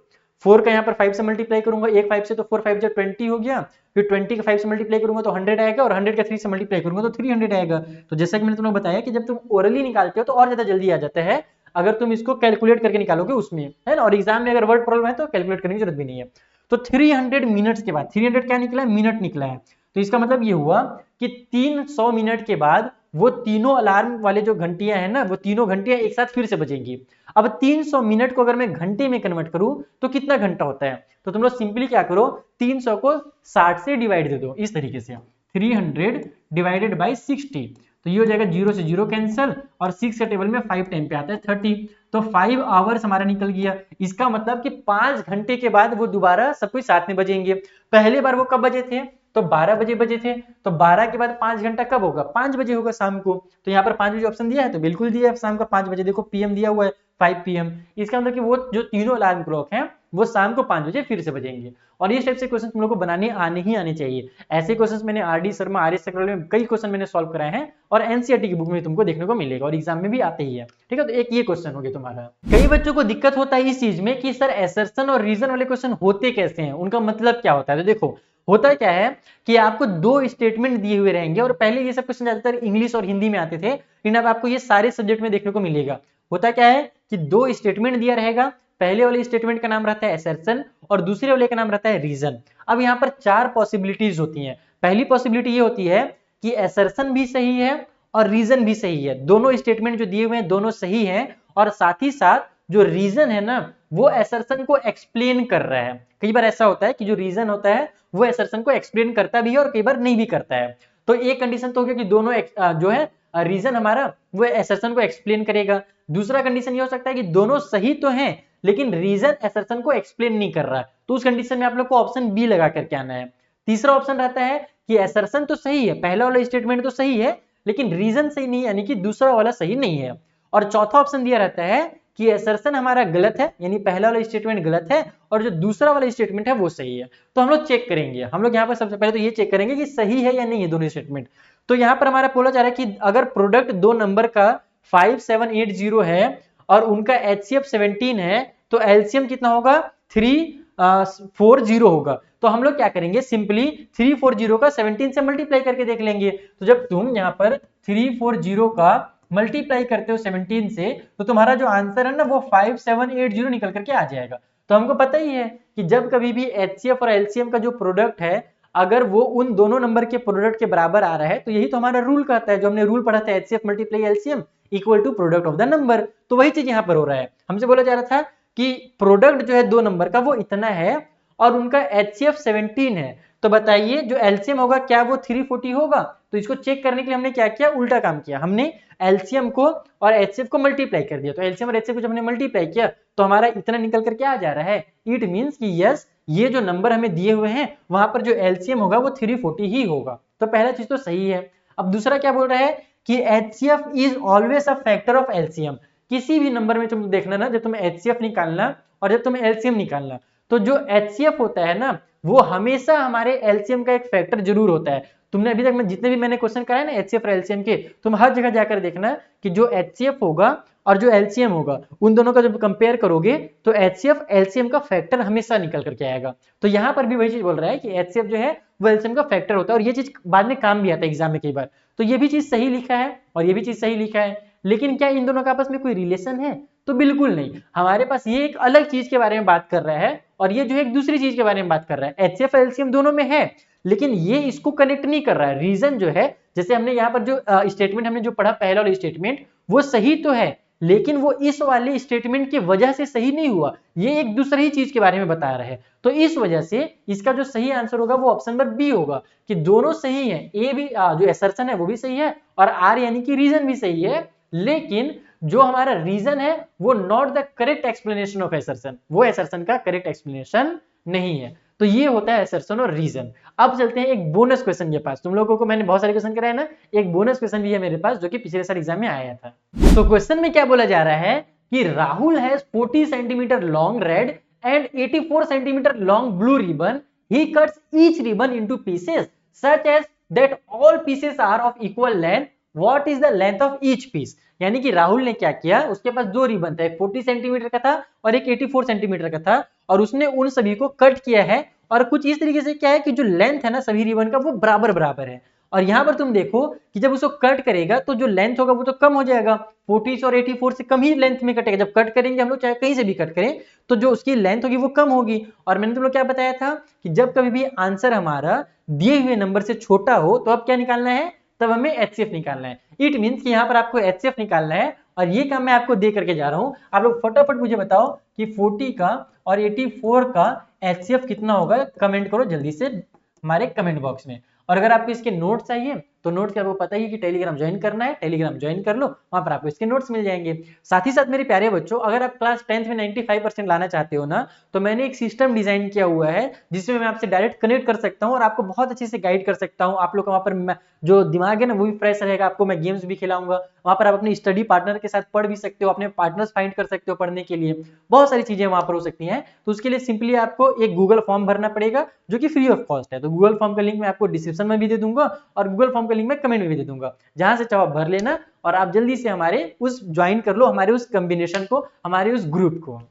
4 का यहाँ पर 5 से मल्टीप्लाई करूंगा, एक 5 से, तो 4 5 जा 20 हो गया, फिर 20 का 5 से मल्टीप्लाई करूंगा तो 100 आएगा, और 100 का 3 से मल्टीप्लाई करूंगा तो 300 आएगा। तो जैसा कि मैंने तुम्हें बताया कि जब तुम ओरली निकालते हो तो और ज्यादा जल्दी आ जाता है अगर तुम इसको कैलकुलेट करके निकालोगे उसमें, है ना, और एग्जाम में अगर वर्ड प्रॉब्लम है तो कैलकुलेट करने की जरूरत भी नहीं है। तो 300 मिनट्स के बाद 300 क्या निकला है, मिनट निकला है, तो इसका मतलब ये हुआ कि 300 मिनट के बाद वो तीनों अलार्म वाले जो घंटियां हैं ना, वो तीनों घंटियां एक साथ फिर से बजेंगी। अब 300 मिनट को अगर मैं घंटे में कन्वर्ट करूं तो कितना घंटा होता है, तो तुम लोग सिंपली क्या करो, 300 को 60 से डिवाइड दे दो, इस तरीके से 300 डिवाइडेड बाई 60, तो ये हो जाएगा 0 से 0 कैंसिल, और 6 के टेबल में 5 टाइम पे आता है 30, तो 5 आवर्स हमारा निकल गया। इसका मतलब कि 5 घंटे के बाद वो दोबारा सब कुछ साथ में बजेंगे। पहले बार वो कब बजे थे, तो 12 बजे बजे थे, तो 12 के बाद 5 घंटा कब होगा, 5 बजे होगा शाम को। तो यहाँ पर 5 बजे ऑप्शन दिया है, तो बिल्कुल दिया है शाम का 5 बजे, देखो पीएम दिया हुआ है 5 पीएम। इसका मतलब कि वो जो तीनों अलार्म क्लॉक हैं वो शाम को 5 बजे फिर से बजेंगे। और इस टाइप से क्वेश्चन तुम लोग को बनाने आने ही आने चाहिए। ऐसे क्वेश्चंस मैंने आरडी शर्मा, आर.एस. अग्रवाल में कई क्वेश्चन मैंने सॉल्व कराए हैं, और एनसीईआरटी की बुक में तुमको देखने को मिलेगा, और एग्जाम में भी आते ही है। ठीक है, तो एक ये क्वेश्चन हो गया तुम्हारा। कई बच्चों को दिक्कत होता है इस चीज में कि सर एसर्शन और रीजन वाले क्वेश्चन होते कैसे हैं, उनका मतलब क्या होता है। तो देखो होता क्या है कि आपको 2 स्टेटमेंट दिए हुए रहेंगे, और पहले ये सब क्वेश्चन ज्यादातर इंग्लिश और हिंदी में आते थे, लेकिन अब आपको ये सारे सब्जेक्ट में देखने को मिलेगा। होता क्या है कि 2 स्टेटमेंट दिया रहेगा, पहले वाले स्टेटमेंट का नाम रहता है एसर्शन और दूसरे वाले का नाम रहता है रीजन। अब यहाँ पर 4 पॉसिबिलिटीज होती हैं। पहली पॉसिबिलिटी ये होती है कि एसर्शन भी सही है और रीजन भी सही है, दोनों स्टेटमेंट जो दिए हुए हैं दोनों सही हैं, और साथ ही साथ जो रीजन है ना वो एसर्शन को एक्सप्लेन कर रहा है। कई बार ऐसा होता है कि जो रीजन होता है वो एसर्शन को एक्सप्लेन करता भी है और कई बार नहीं भी करता है। तो एक कंडीशन तो हो गया कि दोनों जो है रीजन हमारा वो एसर्शन को एक्सप्लेन करेगा। दूसरा कंडीशन ये हो सकता है कि दोनों सही तो हैं लेकिन रीजन एसर्शन को एक्सप्लेन नहीं कर रहा है, तो उस कंडीशन में आप लोग को ऑप्शन बी लगा करके आना है। तीसरा ऑप्शन रहता है कि एसर्शन तो सही है, पहला वाला स्टेटमेंट तो सही है लेकिन रीजन सही नहीं है, यानी कि दूसरा वाला सही नहीं है। और चौथा ऑप्शन दिया रहता है कि एसर्शन हमारा गलत है, यानी पहला वाला स्टेटमेंट गलत है और जो दूसरा वाला स्टेटमेंट है वो सही है। तो हम लोग चेक करेंगे, हम लोग यहाँ पर सबसे पहले तो ये चेक करेंगे कि सही है या नहीं है दोनों स्टेटमेंट। तो यहाँ पर हमारा बोला जा रहा है कि अगर प्रोडक्ट 2 नंबर का 5780 है और उनका HCF 17 है, तो एलसीएम कितना होगा 340 होगा। तो हम लोग क्या करेंगे, सिंपली 340 का 17 से मल्टीप्लाई करके देख लेंगे। तो जब तुम यहाँ पर 340 का मल्टीप्लाई करते हो 17 से, तो तुम्हारा जो आंसर है ना वो 5780 निकल करके आ जाएगा। तो हमको पता ही है कि जब कभी भी एचसीएफ और एलसीएम का जो प्रोडक्ट है अगर वो उन दोनों नंबर के प्रोडक्ट के बराबर आ रहा है, तो यही तो हमारा रूल कहता है, जो हमने रूल पढ़ा था HCF multiply LCM equal to product of the number. तो वही चीज यहाँ पर हो रहा है। हमसे बोला जा रहा था कि प्रोडक्ट जो है 2 नंबर का वो इतना है और उनका HCF 17 है, तो बताइए जो एलसीएम होगा क्या वो 340 होगा। तो इसको चेक करने के लिए हमने क्या किया, उल्टा काम किया, हमने एलसीएम को और HCF को मल्टीप्लाई कर दिया। तो एलसीएम और HCF को जब हमने मल्टीप्लाई किया तो हमारा इतना निकल कर क्या आ जा रहा है, इट मींस कि यस ये जो नंबर हमें दिए हुए हैं वहां पर जो एलसीएम होगा वो 340 ही होगा। तो पहला चीज तो सही है। अब दूसरा क्या बोल रहा है कि HCF is always a factor of LCM. किसी भी नंबर में तुम देखना ना, जब तुम्हें HCF निकालना और जब तुम्हें एलसीएम निकालना, तो जो HCF होता है ना वो हमेशा हमारे एलसीएम का एक फैक्टर जरूर होता है। तुमने अभी तक में जितने भी मैंने क्वेश्चन कराए ना HCF और एलसीएम के, तुम हर जगह जाकर देखना कि जो HCF होगा और जो एलसीएम होगा उन दोनों का जब कंपेयर करोगे तो HCF एलसीएम का फैक्टर हमेशा निकल करके आएगा। तो यहाँ पर भी वही चीज बोल रहा है कि HCF जो है वो एलसीएम का फैक्टर होता है, और ये चीज बाद में काम भी आता है एग्जाम में कई बार। तो ये भी चीज सही लिखा है और ये भी चीज सही लिखा है, लेकिन क्या इन दोनों का आपस में कोई रिलेशन है, तो बिल्कुल नहीं। हमारे पास ये एक अलग चीज के बारे में बात कर रहा है और ये जो है एक दूसरी चीज के बारे में बात कर रहा है। HCF एलसीएम दोनों में है लेकिन ये इसको कनेक्ट नहीं कर रहा है। रीजन जो है, जैसे हमने यहाँ पर जो स्टेटमेंट हमने जो पढ़ा पहला वाला स्टेटमेंट वो सही तो है लेकिन वो इस वाले स्टेटमेंट की वजह से सही नहीं हुआ, ये एक दूसरी चीज के बारे में बता रहा है। तो इस वजह से इसका जो सही आंसर होगा वो ऑप्शन नंबर बी होगा कि दोनों सही है। ए भी जो एसर्शन है वो भी सही है और आर यानी कि रीजन भी सही है, लेकिन जो हमारा रीजन है वो not the correct explanation of assertion, वो एसर्शन का करेक्ट एक्सप्लेनेशन नहीं है। तो ये होता है एसर्शन और रीजन। अब चलते हैं एक बोनस क्वेश्चन के पास। तुम लोगों को मैंने बहुत सारे क्वेश्चन कराए ना, एक बोनस क्वेश्चन भी है मेरे पास जो कि पिछले साल एग्जाम में आया था। तो क्वेश्चन में क्या बोला जा रहा है कि Rahul has 40 centimetre long red and 84 centimetre long blue ribbon, he cuts each ribbon into pieces such as that all pieces are of equal length, what is the length of each piece. यानी कि राहुल ने क्या किया, उसके पास 2 ribbon था, एक 40 centimetre का था और एक 84 सेंटीमीटर का था, और उसने उन सभी को कट किया है और कुछ इस तरीके से क्या है कि जो लेंथ है ना सभी रिबन का वो बराबर बराबर है। और यहाँ पर तुम देखो कि जब उसको कट करेगा तो जो लेंथ होगा वो तो कम हो जाएगा, 40 और 84 से कम ही लेंथ में कटेगा। जब कट करेंगे हम लोग चाहे कहीं से भी कट करें तो जो उसकी लेंथ होगी वो कम होगी। और मैंने तुम लोग क्या बताया था कि जब कभी भी आंसर हमारा दिए हुए नंबर से छोटा हो तो अब क्या निकालना है, तब हमें HCF निकालना है। इट मीन्स कि यहाँ पर आपको HCF निकालना है और ये काम मैं आपको दे करके जा रहा हूँ। आप लोग फटाफट मुझे बताओ कि 40 का और 84 का HCF कितना होगा, कमेंट करो जल्दी से हमारे कमेंट बॉक्स में। और अगर आपको इसके नोट चाहिए तो नोट्स आपको पता ही है कि टेलीग्राम ज्वाइन करना है, टेलीग्राम ज्वाइन कर लो, वहां पर आपको इसके नोट्स मिल जाएंगे। साथ ही साथ मेरे प्यारे बच्चों, अगर आप क्लास 10th में 95% लाना चाहते हो ना, तो मैंने एक सिस्टम डिजाइन किया हुआ है जिसमें मैं आपसे डायरेक्ट कनेक्ट कर सकता हूँ और आपको बहुत अच्छे से गाइड कर सकता हूँ। आप लोग का वहां पर जो दिमाग है ना वो भी फ्रेश रहेगा, आपको मैं गेम्स भी खिलाऊंगा, वहां पर आप अपनी स्टडी पार्टनर के साथ पढ़ भी सकते हो, अपने पार्टनर्स फाइंड कर सकते हो पढ़ने के लिए, बहुत सारी चीजें वहां पर हो सकती हैं। तो उसके लिए सिंपली आपको एक गूगल फॉर्म भरना पड़ेगा जो कि फ्री ऑफ कॉस्ट है। तो गूगल फॉर्म का लिंक मैं आपको डिस्क्रिप्शन में भी दे दूंगा और गूगल फॉर्म का लिंक मैं कमेंट में भी दे दूंगा, जहां से चाहो आप भर लेना और आप जल्दी से हमारे उस ज्वाइन कर लो, हमारे उस कॉम्बिनेशन को, हमारे उस ग्रुप को।